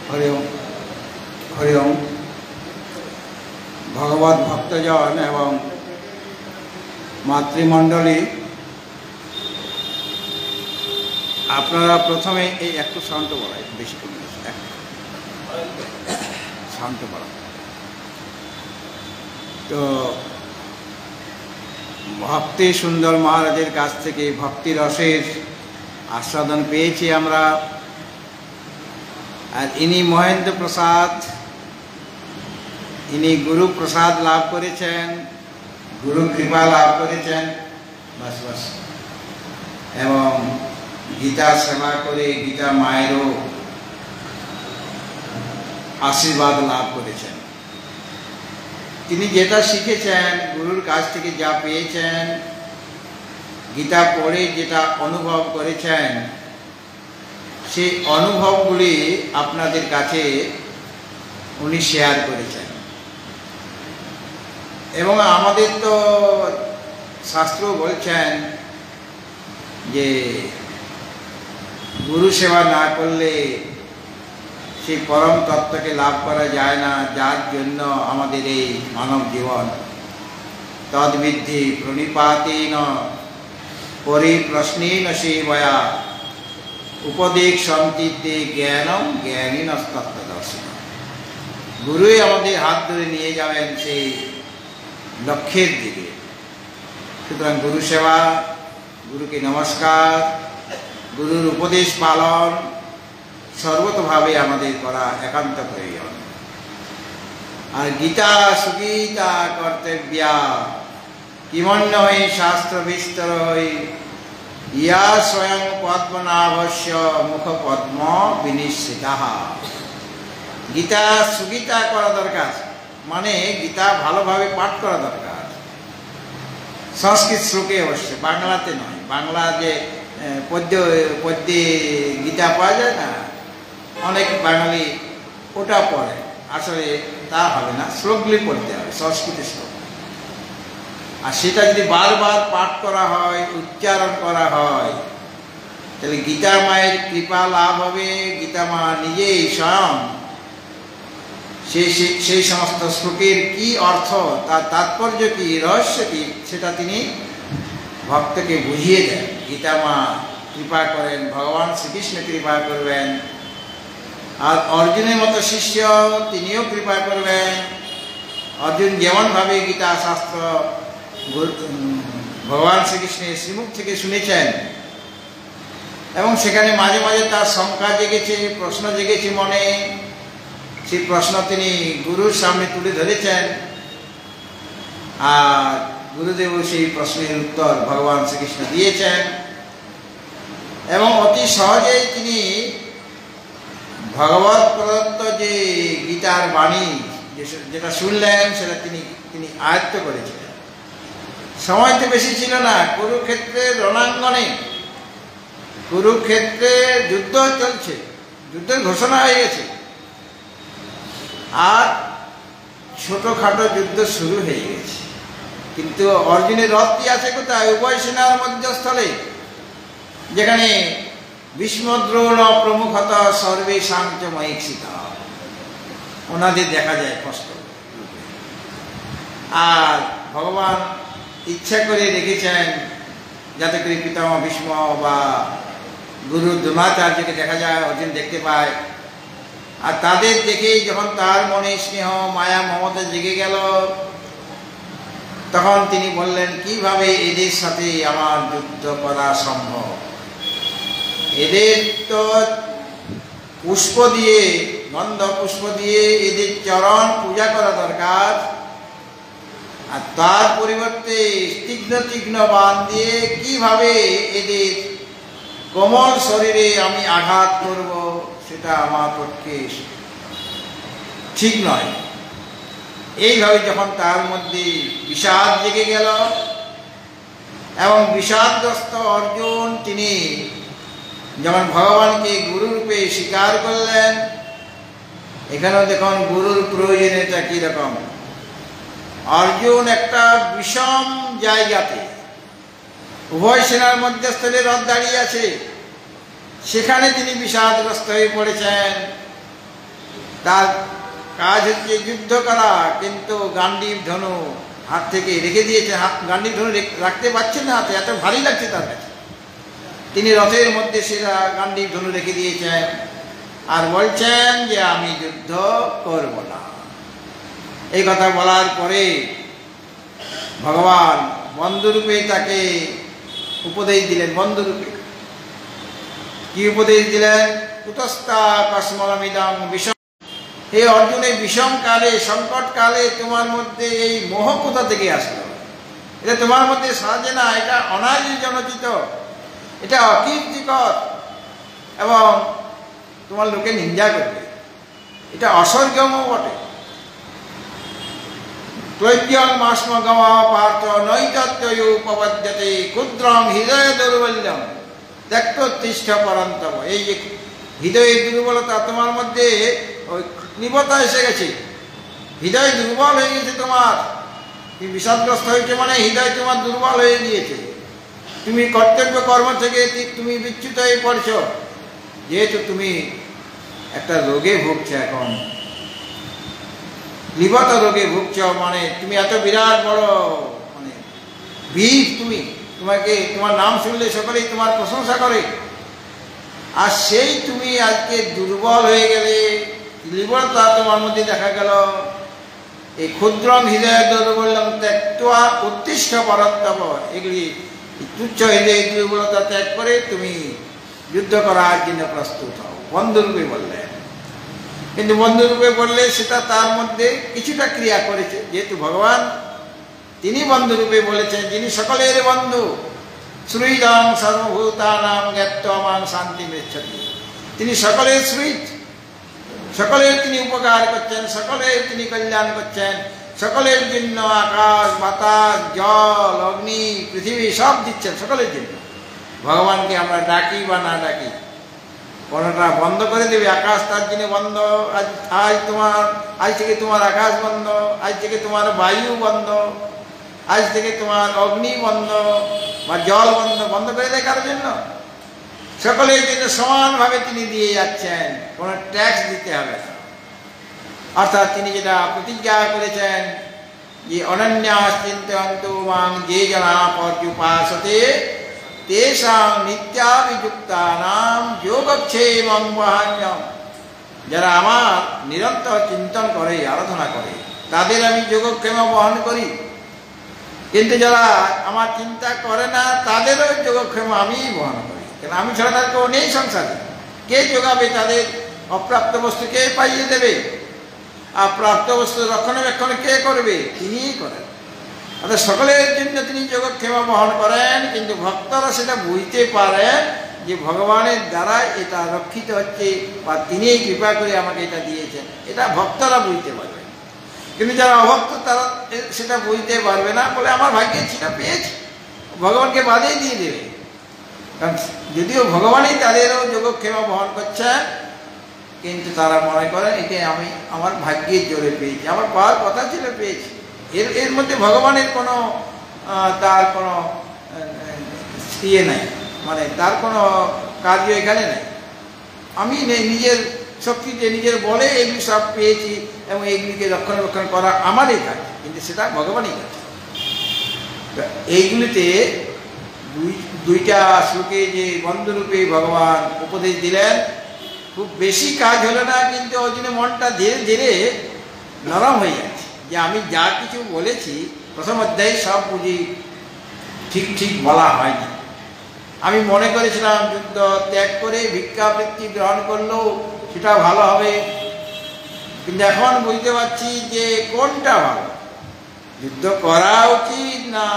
हरिओम हरिओम। भगवत भक्तजन एवं मातृमंडলী, আপনারা প্রথমে এই একটু শান্ত বলাই, বেশি করে শান্ত বলা। তো ভক্তি সুন্দর মহারাজের কাছ থেকে ভক্তি রসের আস্বাদন পেয়েছি আমরা। আর ইনি মহেন্দ্র প্রসাদ, ইনি গুরু প্রসাদ লাভ করেছেন, গুরু কৃপা লাভ করেছেন, বাস বাস। এবং গীতা সেবা করে গীতা মায়েরও আশীর্বাদ লাভ করেছেন। তিনি যেটা শিখেছেন, গুরুর কাছ থেকে যা পেয়েছেন, গীতা পড়ে যেটা অনুভব করেছেন, সেই অনুভবগুলি আপনাদের কাছে উনি শেয়ার করেছেন। এবং আমাদের তো শাস্ত্র বলছেন যে গুরু সেবা না করলে সেই পরম তত্ত্বকে লাভ করা যায় না, যার জন্য আমাদের এই মানব জীবন। তদ্বিদ্ধি প্রণিপাতেন পরিপ্রশ্নেন সেবয়া উপদেশ সন্তিতে জ্ঞানম জ্ঞানীনস্তত্ত্বদর্শন। গুরুই আমাদের হাত ধরে নিয়ে যাবেন সেই লক্ষ্যের দিকে। সুতরাং গুরু সেবা, গুরুকে নমস্কার, গুরুর উপদেশ পালন সর্বতভাবে আমাদের করা একান্ত প্রয়োজন। আর গীতা সুগীতা কর্তব্যা কিমন্য হই শাস্ত্র বিস্তর হই ইয়া স্বয়ং পদ্মনাভস্য মুখ পদ্ম বিনিশ্চিতা। গীতা সুগীতা করা দরকার, মানে গীতা ভালোভাবে পাঠ করা দরকার। সংস্কৃত শ্লোকে অবশ্য, বাংলাতে নয়। বাংলা যে পদ্যে গীতা পাওয়া যায় না, অনেক বাঙালি ওটা পড়ে, আসলে তা হবে না, শ্লোকগুলি পড়তে হবে, সংস্কৃত শ্লোক। আর সেটা যদি বারবার পাঠ করা হয়, উচ্চারণ করা হয়, তাহলে গীতা মায়ের কৃপা লাভ হবে। গীতা মা নিজেই স্বয়ং সেই সমস্ত শ্লোকের কি অর্থ, তার তাৎপর্য কি, রহস্য কি, সেটা তিনি ভক্তকে বুঝিয়ে দেন। গীতা মা কৃপা করেন, ভগবান শ্রীকৃষ্ণ কৃপা করবেন, আর অর্জুনের মতো শিষ্য তিনিও কৃপা করবেন। অর্জুন যেমনভাবে গীতা শাস্ত্র ভগবান শ্রীকৃষ্ণের শ্রীমুখ থেকে শুনেছেন, এবং সেখানে মাঝে মাঝে তার শঙ্কা জেগেছে, প্রশ্ন জেগেছে মনে, সেই প্রশ্ন তিনি গুরুর সামনে তুলে ধরেছেন, আর গুরুদেব সেই প্রশ্নের উত্তর ভগবান শ্রীকৃষ্ণ দিয়েছেন। এবং অতি সহজেই তিনি ভগবত প্রদত্ত যে গীতার বাণী যেটা শুনলেন, সেটা তিনি আয়ত্ত করেছিলেন। সময় তো বেশি ছিল না। কুরুক্ষেত্রের রণাঙ্গনে, কুরুক্ষেত্রে যুদ্ধ চলছে, যুদ্ধের ঘোষণা হয়ে গেছে, আর ছোটখাটো যুদ্ধ শুরু হয়ে গেছে। কিন্তু অর্জুনের রথটি আছে কোথায়? উভয় সেনার মধ্যস্থলে, যেখানে ভীষ্ম দ্রোণ প্রমুখত সর্বে শান্ত মহিষিতা, ওনাদের দেখা যায় কষ্ট। আর ভগবান ইচ্ছা করে রেখেছেন যাতে করে পিতামহ ভীষ্ম বা গুরু দ্রোণাচার্যকে দেখা যায়, অর্জুন দেখতে পায়। আর তাদের দেখেই যখন তার মনে স্নেহ মায়া মমতা জেগে গেল, তখন তিনি বললেন, কিভাবে এদের সাথে আমার যুদ্ধ করা সম্ভব? এদের তো পুষ্প দিয়ে, গন্ধ পুষ্প দিয়ে এদের চরণ পূজা করা দরকার, আর তার পরিবর্তে তীক্ষ্ণ তীক্ষ্ণ বাণ দিয়ে কিভাবে এদের কোমল শরীরে আমি আঘাত করব, সেটা আমার পক্ষে ঠিক নয়। এইভাবে যখন তার মধ্যে বিষাদ জেগে গেল, এবং বিষাদগ্রস্ত অর্জুন তিনি যেমন ভগবানকে গুরুরূপে স্বীকার করলেন, এখানেও দেখুন গুরুর প্রয়োজনীয়তা কীরকম। অর্জুন একটা বিষম জায়গাতে, উভয় সেনার মধ্যস্থলে রথ দাঁড়িয়ে আছে, সেখানে তিনি বিষাদগ্রস্ত হয়ে পড়েছেন। তার কাজ হচ্ছে যুদ্ধ করা, কিন্তু গান্ডীব ধনু হাত থেকে রেখে দিয়েছে, গান্ডীব ধনু রাখতে পারছেন না হাতে, এত ভারী লাগছে তার কাছে। তিনি রথের মধ্যে সেরা গান্ডীব ধনু রেখে দিয়েছেন, আর বলছেন যে আমি যুদ্ধ করব না। এই কথা বলার পরে ভগবান বন্ধুরূপে তাকে উপদেশ দিলেন। বন্ধুরূপে কি উপদেশ দিলেন? কুতস্থা কসমলমিদং বিষম। হে অর্জুন, এই বিষম কালে, সংকট কালে তোমার মধ্যে এই মোহ কোথা থেকে আসলো? এটা তোমার মধ্যে সাজে না, এটা অনার্যজনচিত, এটা অকীর্তিকর, এবং তোমার লোকে নিন্দা করবে, এটা অসর্গমও বটে। ক্লৈব্যং মাস্মগম পার্থ নৈতত্ত্বয়ুপপদ্যতে ক্ষুদ্রং হৃদয় দৌর্বল্যম ত্যক্তোত্তিষ্ঠ পরন্তম। এই যে হৃদয়ের দুর্বলতা, তোমার মধ্যে ওই নিবতা এসে গেছে, হৃদয় দুর্বল হয়ে গেছে তোমার। তুমি বিষাদগ্রস্ত হয়েছে মানে হৃদয় তোমার দুর্বল হয়ে গিয়েছে, তুমি কর্তব্য কর্ম থেকে তুমি বিচ্যুত হয়ে পড়ছ। যেহেতু তুমি একটা রোগে ভুগছো, এখন লিভার রোগে ভুগছ, মানে তুমি এত বিরাট বড় মানে বীর, তোমার নাম শুনলে সকলেই তোমার প্রশংসা করে, আর সেই তুমি আজকে দুর্বল হয়ে গেলে, দুর্বলতা তোমার মধ্যে দেখা গেল। এই ক্ষুদ্রম হৃদয় দুর্বলম ত্যাক্ত্বা উত্তিষ্ঠ পরত্তম, এগুলি তুচ্ছ হৃদয় দুর্বলতা ত্যাগ করে তুমি যুদ্ধ করার জন্য প্রস্তুত হও, বন্ধুরূপে বললেন। কিন্তু বন্ধুরূপে বললে সেটা তার মধ্যে কিছুটা ক্রিয়া করেছে, যেহেতু ভগবান তিনি বন্ধুরূপে বলেছেন, যিনি সকলের বন্ধু। শ্রুইদং সর্বভূতানাং জ্ঞাত্বা মাং শান্তি মেচ্ছতি, তিনি সকলের শ্রুইত, সকলের তিনি উপকার করছেন, সকলের তিনি কল্যাণ করছেন, সকলের জন্য আকাশ বাতাস জল অগ্নি পৃথিবী সব দিচ্ছেন সকলের জন্য। ভগবানকে আমরা ডাকি বা না ডাকি, কোনটা বন্ধ করে দেবে, আকাশ তার জন্য বন্ধ, আজ থেকে তোমার আকাশ বন্ধ, আজ থেকে তোমার বায়ু বন্ধ, আজ থেকে তোমার অগ্নি বন্ধ বা জল বন্ধ, বন্ধ করে দেয় কারোর জন্য? সকলের জন্য সমানভাবে তিনি দিয়ে যাচ্ছেন, কোনো ট্যাক্স দিতে হবে না। অর্থাৎ তিনি যেটা প্রতিজ্ঞা করেছেন যে অনন্যাস চিন্তয়ন্তু মাং যে জনা পর্যুপাসতে তেষাং নিত্যাভিযুক্তানাম যোগক্ষেমং বহাম্যহম, যারা আমার নিরন্তর চিন্তন করে আরাধনা করে তাদের আমি যোগক্ষেম বহন করি। কিন্তু যারা আমার চিন্তা করে না তাদেরও যোগক্ষেম আমি বহন করি, কেন আমি ছাড়া তার কেউ নেই সংসারে। কে যোগাবে তাদের? অপ্রাপ্ত বস্তু কে পাইয়ে দেবে? আর প্রাপ্ত বস্তু রক্ষণাবেক্ষণ কে করবে? তিনিই করেন। অর্থাৎ সকলের জন্য তিনি যোগক্ষেম বহন করেন, কিন্তু ভক্তরা সেটা বুঝতে পারেন যে ভগবানের দ্বারা এটা রক্ষিত হচ্ছে বা তিনিই কৃপা করে আমাকে এটা দিয়েছেন, এটা ভক্তরা বুঝতে পারবে। কিন্তু যারা অভক্ত তারা সেটা বুঝতে পারবে না, বলে আমার ভাগ্যে সেটা পেয়েছি, ভগবানকে বাদেই দিয়ে দেবে। কারণ যদিও ভগবানই তাদেরও যোগক্ষেম বহন করছেন, কিন্তু তারা মনে করেন এটা আমি আমার ভাগ্যের জোরে পেয়েছি, আমার পাওয়ার কথা ছিল পেয়েছি। এর মধ্যে ভগবানের কোনো তার কোনো ইয়ে নাই, মানে তার কোনো কার্য এখানে নেই। আমি নিজের শক্তিতে নিজের বলে এগুলি সব পেয়েছি এবং এইগুলিকে রক্ষণাবেক্ষণ করা আমারই কাজ, কিন্তু সেটা ভগবানই কাজ। এইগুলিতে দুইটা শ্লোকে যে বন্ধুরূপে ভগবান উপদেশ দিলেন, খুব বেশি কাজ হলো না, কিন্তু ওই জন্য মনটা ধীরে ধীরে নরম হয়ে যাচ্ছে যে আমি যা কিছু বলেছি প্রথম অধ্যায়ে সব বুঝি ঠিক বলা হয়নি। আমি মনে করেছিলাম যুদ্ধ ত্যাগ করে ভিক্ষাবৃত্তি গ্রহণ করলেও সেটা ভালো হবে, কিন্তু এখন বুঝতে পারছি যে কোনটা ভালো, যুদ্ধ করা উচিত না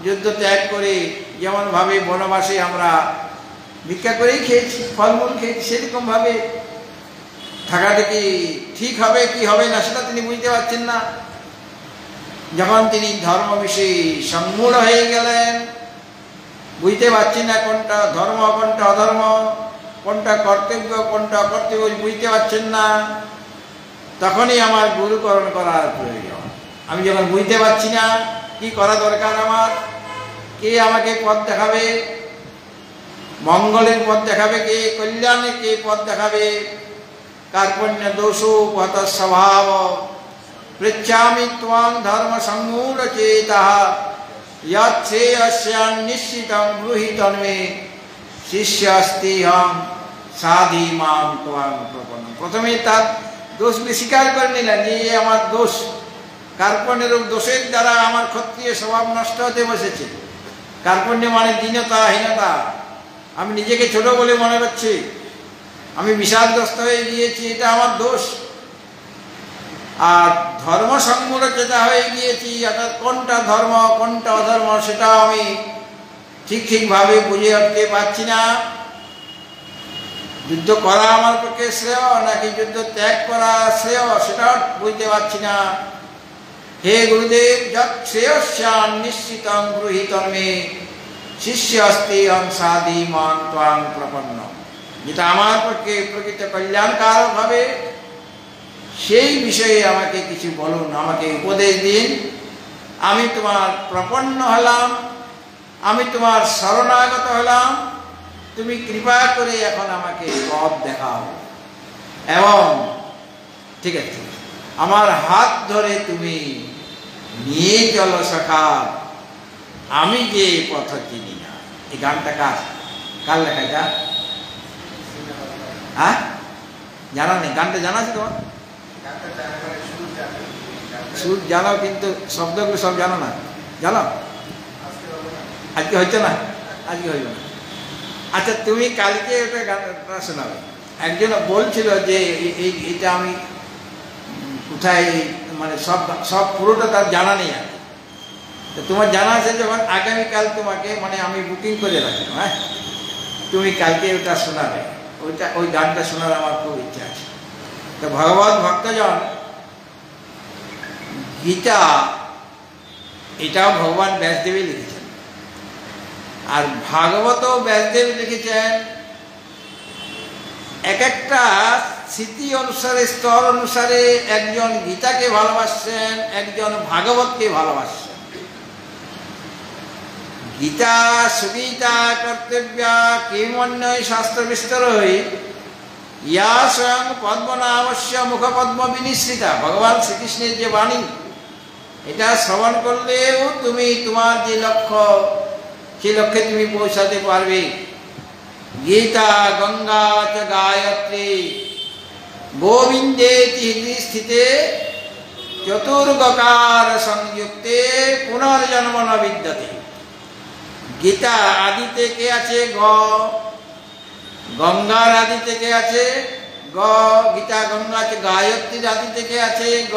যুদ্ধ ত্যাগ করে যেমনভাবে বনবাসে আমরা ভিক্ষা করেই খেয়েছি, ফলমূল খেয়েছি, সেরকমভাবে থাকাটা কি ঠিক হবে কি হবে না সেটা তিনি বুঝতে পারছেন না। যখন তিনি ধর্ম বিষয়ে সম্মূঢ় হয়ে গেলেন, বুঝতে পারছি না কোনটা ধর্ম কোনটা অধর্ম, কোনটা কর্তব্য কোনটা অকর্তব্য বুঝতে পারছেন না, তখনই আমার গুরুকরণ করার প্রয়োজন। আমি যখন বুঝতে পারছি না কি করা দরকার আমার, কে আমাকে পথ দেখাবে, মঙ্গলের পথ দেখাবে কে, কল্যাণের কে পথ দেখাবে, কার্পণ্য দোষো পথ স্বভাব পৃচ্ছামি ত্বং ধর্ম সম্মূঢ় চেতঃ यच्छेयस्यान् निश्चितं ब्रूहि तन्मे शिष्यास्तेहं साधि मां त्वां प्रपन्नम्। প্রথমে তার দোষগুলি স্বীকার করে নিলেন যে আমার দোষ, কার্পণ্যের দোষের দ্বারা আমার ক্ষত্রিয় স্বভাব নষ্ট হতে বসেছে। কার্পণ্য মানে দীনতা, হীনতা, আমি নিজেকে ছোট বলে মনে করছি, আমি বিষাদগ্রস্ত হয়ে গিয়েছি, এটা আমার দোষ। আর ধর্ম সম্মূঢ় যেটা হয়ে গিয়েছি, অর্থাৎ কোনটা ধর্ম কোনটা অধর্ম সেটা আমি ঠিকভাবে বুঝে উঠতে পারছি না। যুদ্ধ করা আমার পক্ষে শ্রেয় নাকি যুদ্ধ ত্যাগ করা শ্রেয় সেটাও বুঝতে পারছি না। হে গুরুদেব, যৎ শ্রেয়স্যান নিশ্চিতং ব্রূহি তন্মে শিষ্যস্তেহং সাধি মাং ত্বাং প্রপন্ন। যেটা আমার পক্ষে প্রকৃত কল্যাণকারক হবে সেই বিষয়ে আমাকে কিছু বলুন, আমাকে উপদেশ দিন। আমি তোমার প্রপন্ন হলাম, আমি তোমার শরণাগত হলাম, তুমি কৃপা করে এখন আমাকে পথ দেখাও এবং ঠিক আছে আমার হাত ধরে তুমি নিয়ে চলো সখা, আমি যে পথ চিনি না। এই গানটা কার লেখা এটা? হ্যাঁ, জানা নেই? গানটা জানা আছে তোমার? সুর জানো কিন্তু শব্দগুলো সব জানো না? জানো? আজকে হচ্ছে না? আজকে হইবে না। আচ্ছা, তুমি কালকে ওটা গানটা শোনাবে। একজন বলছিল যে এটা আমি কোথায়, মানে সব পুরোটা তার জানা নেই। আর তোমার জানা আছে যখন, আগামীকাল তোমাকে মানে আমি বুকিং করে রাখলাম। হ্যাঁ, তুমি কালকে ওটা শোনাবে। ওই গানটা শোনার আমার খুব ইচ্ছা আছে। তো ভগবত ভক্তজন, গীতা এটাও ভগবান ব্যাসদেবী লিখেছেন, আর ভাগবতও ব্যাসদেবী লিখেছেন। এক একটা স্মৃতি অনুসারে, স্তর অনুসারে একজন গীতাকে ভালোবাসছেন, একজন ভাগবতকে ভালোবাসছেন। গীতা সুগীতা কর্তব্যা কিমন্যই শাস্ত্র বিস্তরই ইয়া স্বয়ং পদ্মনাভস্য মুখপদ্ম বিনিশ্রিতা। ভগবান শ্রীকৃষ্ণের যে বাণী, এটা শ্রবণ করলেও তুমি তোমার যে লক্ষ্য, সেই লক্ষ্যে তুমি পৌঁছাতে পারবে। গীতা গঙ্গা চ গায়ত্রী গোবিন্দেতি স্থিতে চতুর্গকার সংযুক্তে পুনর্জন্ম ন বিদ্যতে। গীতা আদিতে কে আছে? গ। গঙ্গার আদিতে কে আছে? গ। গীতা গঙ্গা চ গায়ত্রীর আদিতে কে আছে? গ।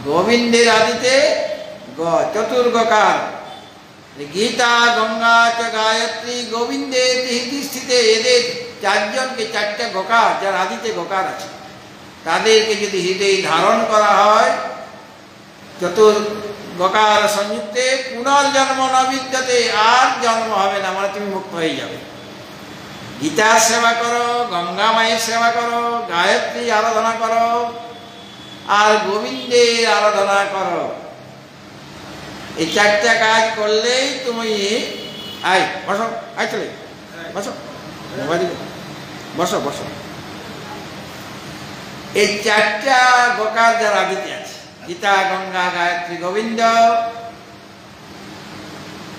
গোবিন্দের আদিতে গ। চতুর্গকার। গীতা গঙ্গা চ গায়ত্রী গোবিন্দে স্থিতে, এদের চারজনকে, চারটা গোকার, যার আদিতে গোকার আছে, তাদেরকে যদি হৃদয়ে ধারণ করা হয়, চতুর্গকার সংযুক্তে পুনর্জন্ম ন বিদ্যতে, আর জন্ম হবে না, মানে তুমি মুক্ত হয়ে যাবে। গীতার সেবা করো, গঙ্গা মায়ের সেবা করো, গায়ত্রী আরাধনা করো, আর গোবিন্দের আরাধনা করো। এই চারটা কাজ করলেই তুমি, আয় বসো, আয় চলে বসো, বসো বসো। এই চারটা গোকার যার আদিতে আছে, গীতা গঙ্গা গায়ত্রী গোবিন্দ,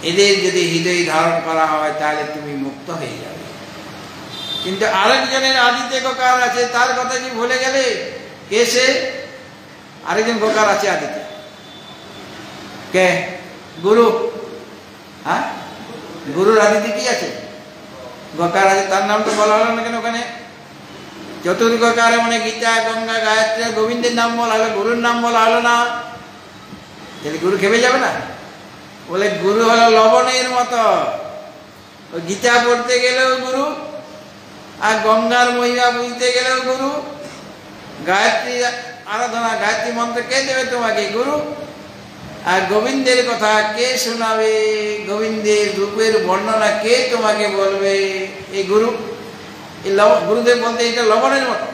এদের যদি হৃদয় ধারণ করা হয় তাহলে তুমি মুক্ত হয়ে যাবে। কিন্তু আরেকজনের আদিতে গোকার আছে, তার কথা কি ভুলে গেলে? কে সে? আরেকজন গোকার আছে আদিতে, কে? গুরু। হ্যাঁ, গুরুর আদিতে কি আছে? গোকার আছে, তার নাম তো বলা হলো না কেন ওখানে? চতুর্গকারে মানে গীতা গঙ্গা গায়ত্রী গোবিন্দের নাম বলা হলো, গুরুর নাম বলা হলো না। তাহলে গুরু খেপে যাবে না? বলে গুরু হলো লবণের মতো, ওই গীতা পড়তে গেলেও গুরু, আর গঙ্গার মহিমা বুঝতে গেলেও গুরু, গায়ত্রী আরাধনা, গায়ত্রী মন্ত্র কে দেবে তোমাকে? গুরু। আর গোবিন্দের কথা কে শোনাবে? গোবিন্দের রূপের বর্ণনা কে তোমাকে বলবে? এই গুরু। এই গুরুদেব বলতে এটা লবণের মতো,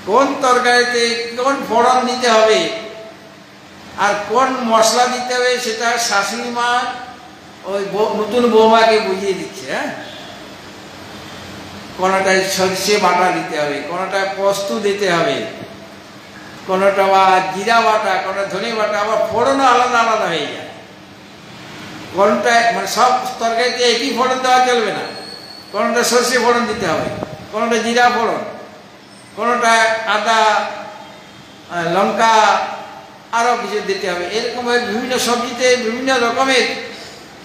কোন তরকারিতে কোন ফোড়ন দিতে হবে আর কোন মশলা দিতে হবে সেটা শাশুড়ি মা ওই নতুন বৌমাকে বুঝিয়ে দিচ্ছে। হ্যাঁ, কোনটায় সরষে বাটা দিতে হবে, কোনটায় পোস্ত দিতে হবে, কোনটা বা জিরা বাটা, কোনটা ধনে বাটা, আবার ফোড়নও আলাদা আলাদা হয়ে যায়। কোনটায় মানে সব তরকারিতে একই ফোড়ন দেওয়া চলবে না, কোনটা সরষে ফোড়ন দিতে হবে, কোনটা জিরা ফোড়ন, কোনটা আদা লঙ্কা আরও কিছু দিতে হবে। এরকম বিভিন্ন সবজিতে বিভিন্ন রকমের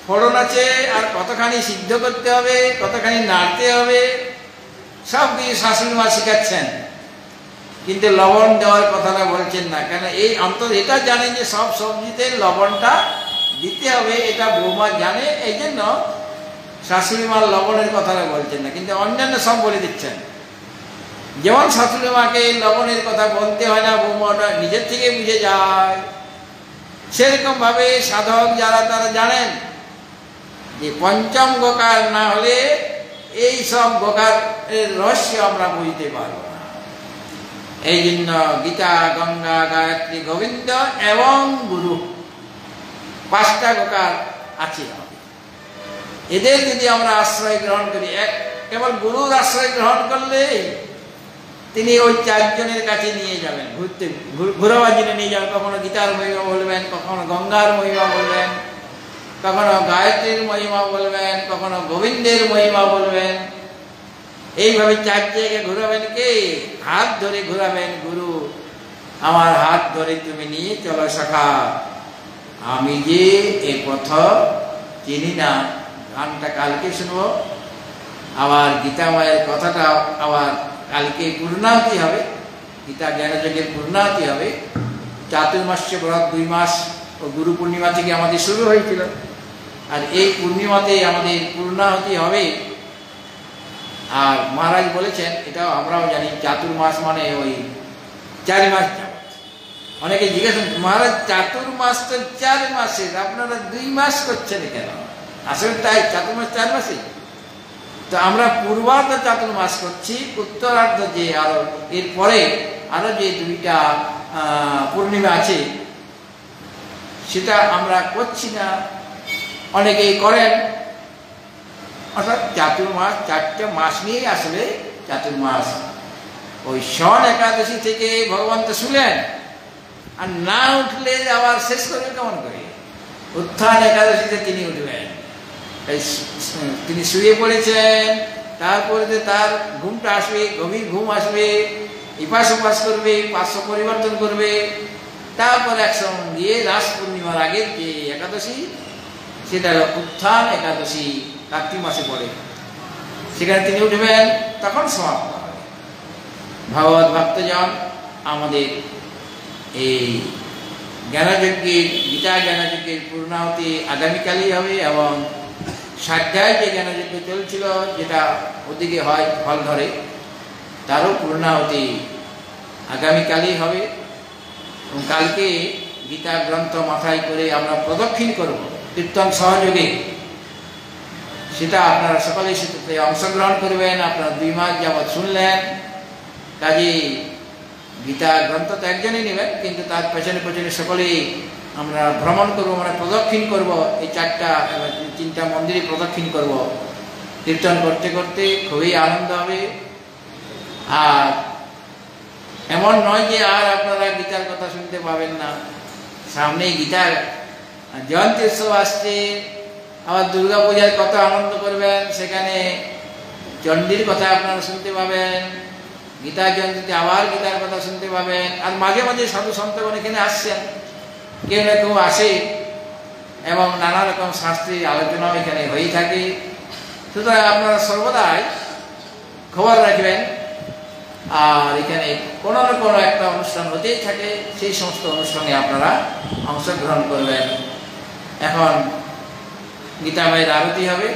ফোড়ন আছে, আর কতখানি সিদ্ধ করতে হবে, কতখানি নাড়তে হবে, সব কিছু শাশুড়ি মা শেখাচ্ছেন। কিন্তু লবণ দেওয়ার কথাটা বলছেন না কেন? এই অন্তর এটা জানেন যে সব সবজিতে লবণটা দিতে হবে, এটা বৌমা জানে, এই জন্য শাশুড়ি মার লবণের কথাটা বলছেন না, কিন্তু অন্যান্য সব বলে দিচ্ছেন। যেমন শাশুড়ি মাকে লবণের কথা বলতে হয় না, বৌমাটা নিজের থেকে বুঝে যায়, সেরকম ভাবে সাধক যারা তারা জানেন যে পঞ্চম গোকার না হলে এই সব গোকার রহস্য আমরা বুঝতে পারবো না। এই জন্য গীতা গঙ্গা গায়ত্রী গোবিন্দ এবং গুরু, পাঁচটা গোকার আছে। এদের যদি আমরা আশ্রয় গ্রহণ করি, কেবল গুরুর আশ্রয় গ্রহণ করলে তিনি ওই 4 জনের কাছে নিয়ে যাবেন, ঘোরাবার জন্য নিয়ে যাবেন। কখনো গীতার মহিমা বলবেন, কখনো গঙ্গার মহিমা বলবেন, কখনো গায়ত্রীর মহিমা বলবেন, কখনো গোবিন্দের মহিমা বলবেন। এইভাবে 4 জায়গায় ঘোরাবেন। কে? হাত ধরে ঘোরাবেন গুরু। আমার হাত ধরে তুমি নিয়ে চলো সখা, আমি যে এ পথ চিনি না। গানটা কালকে শুনবো, আবার গীতা মায়ের কথাটা আবার কালকে পূর্ণাহুতি হবে, গীতা জ্ঞানযজ্ঞের পূর্ণাহুতি হবে। চাতুর্মাস্য ব্রত 2 মাস ও গুরু পূর্ণিমা থেকে আমাদের শুরু হয়েছিল, আর এই পূর্ণিমাতে আমাদের পূর্ণাহুতি হবে। আর মহারাজ বলেছেন, এটাও আমরাও জানি, চাতুর্মাস মানে ওই 4 মাস যাবত। অনেকে জিজ্ঞাসা, মহারাজ চাতুর্মাস তো 4 মাসের, আপনারা 2 মাস করছেন কেন? আসলে তাই, চাতুর্মাস 4 মাসে। তো আমরা পূর্বার্ধ চাতুর্মাস করছি, উত্তরার্ধ যে আরো এরপরে আরো যে 2টা পূর্ণিমা আছে সেটা আমরা করছি না, অনেকেই করেন। অর্থাৎ চাতুর্মাস 4টা মাস নিয়ে আসলে চাতুর্মাস। ওই শন একাদশী থেকে ভগবান তো শুনলেন, আর না উঠলে আবার শেষ করবে কেমন করে? উত্থান একাদশীতে তিনি উঠবেন। তিনি শুয়ে পড়েছেন, তারপরে তার ঘুমটা আসবে, গভীর ঘুম আসবে, ইপাস উপাস করবে, পার্শ্ব পরিবর্তন করবে, তারপর একসঙ্গে গিয়ে রাস পূর্ণিমার আগের যে একাদশী সেটা উত্থান একাদশী কার্তিক মাসে পড়ে, সেখানে তিনি উঠবেন, তখন সমাপ্ত হবে। ভগবত ভক্তজন আমাদের এই জ্ঞানযজ্ঞের, গীতা জ্ঞানযজ্ঞের পূর্ণাহুতি আগামীকালই হবে, এবং সাধ্যায় যে জ্ঞানযজ্ঞ চলছিল, যেটা ওদিকে হয় ফল ধরে, তারও পূর্ণাহুতি আগামীকালই হবে। এবং কালকে গীতা গ্রন্থ মাথায় করে আমরা প্রদক্ষিণ করব কীর্তন সহযোগে। সেটা আপনারা সকলে সেটাতে অংশগ্রহণ করবেন। আপনারা 2 মাস যাবৎ শুনলেন, কাজে গীতা গ্রন্থ তো একজনই নেবেন, কিন্তু তার পেছনে পেছনে সকলেই আমরা ভ্রমণ করব, মানে প্রদক্ষিণ করব। এই 3টা মন্দিরে প্রদক্ষিণ করব কীর্তন করতে করতে, খুবই আনন্দ হবে। আর এমন নয় যে আর আপনারা গীতার কথা শুনতে পাবেন না, সামনেই গীতার জয়ন্তী উৎসব আসছে, আবার দুর্গা পূজায় কত আনন্দ করবেন, সেখানে চণ্ডীর কথা আপনারা শুনতে পাবেন, গীতা জয়ন্তীতে আবার গীতার কথা শুনতে পাবেন। আর মাঝে মাঝে সাধু সন্তগণ এখানে আসছেন, কেউ না কেউ আসে, এবং নানা রকম শাস্ত্রীর আলোচনাও এখানে হয়ে থাকে। সুতরাং আপনারা সর্বদাই খবর রাখবেন। আর এখানে কোনো না কোনো একটা অনুষ্ঠান হতেই থাকে, সেই সমস্ত অনুষ্ঠানে আপনারা অংশগ্রহণ করবেন। এখন গীতা মায়ের আরতি হবে।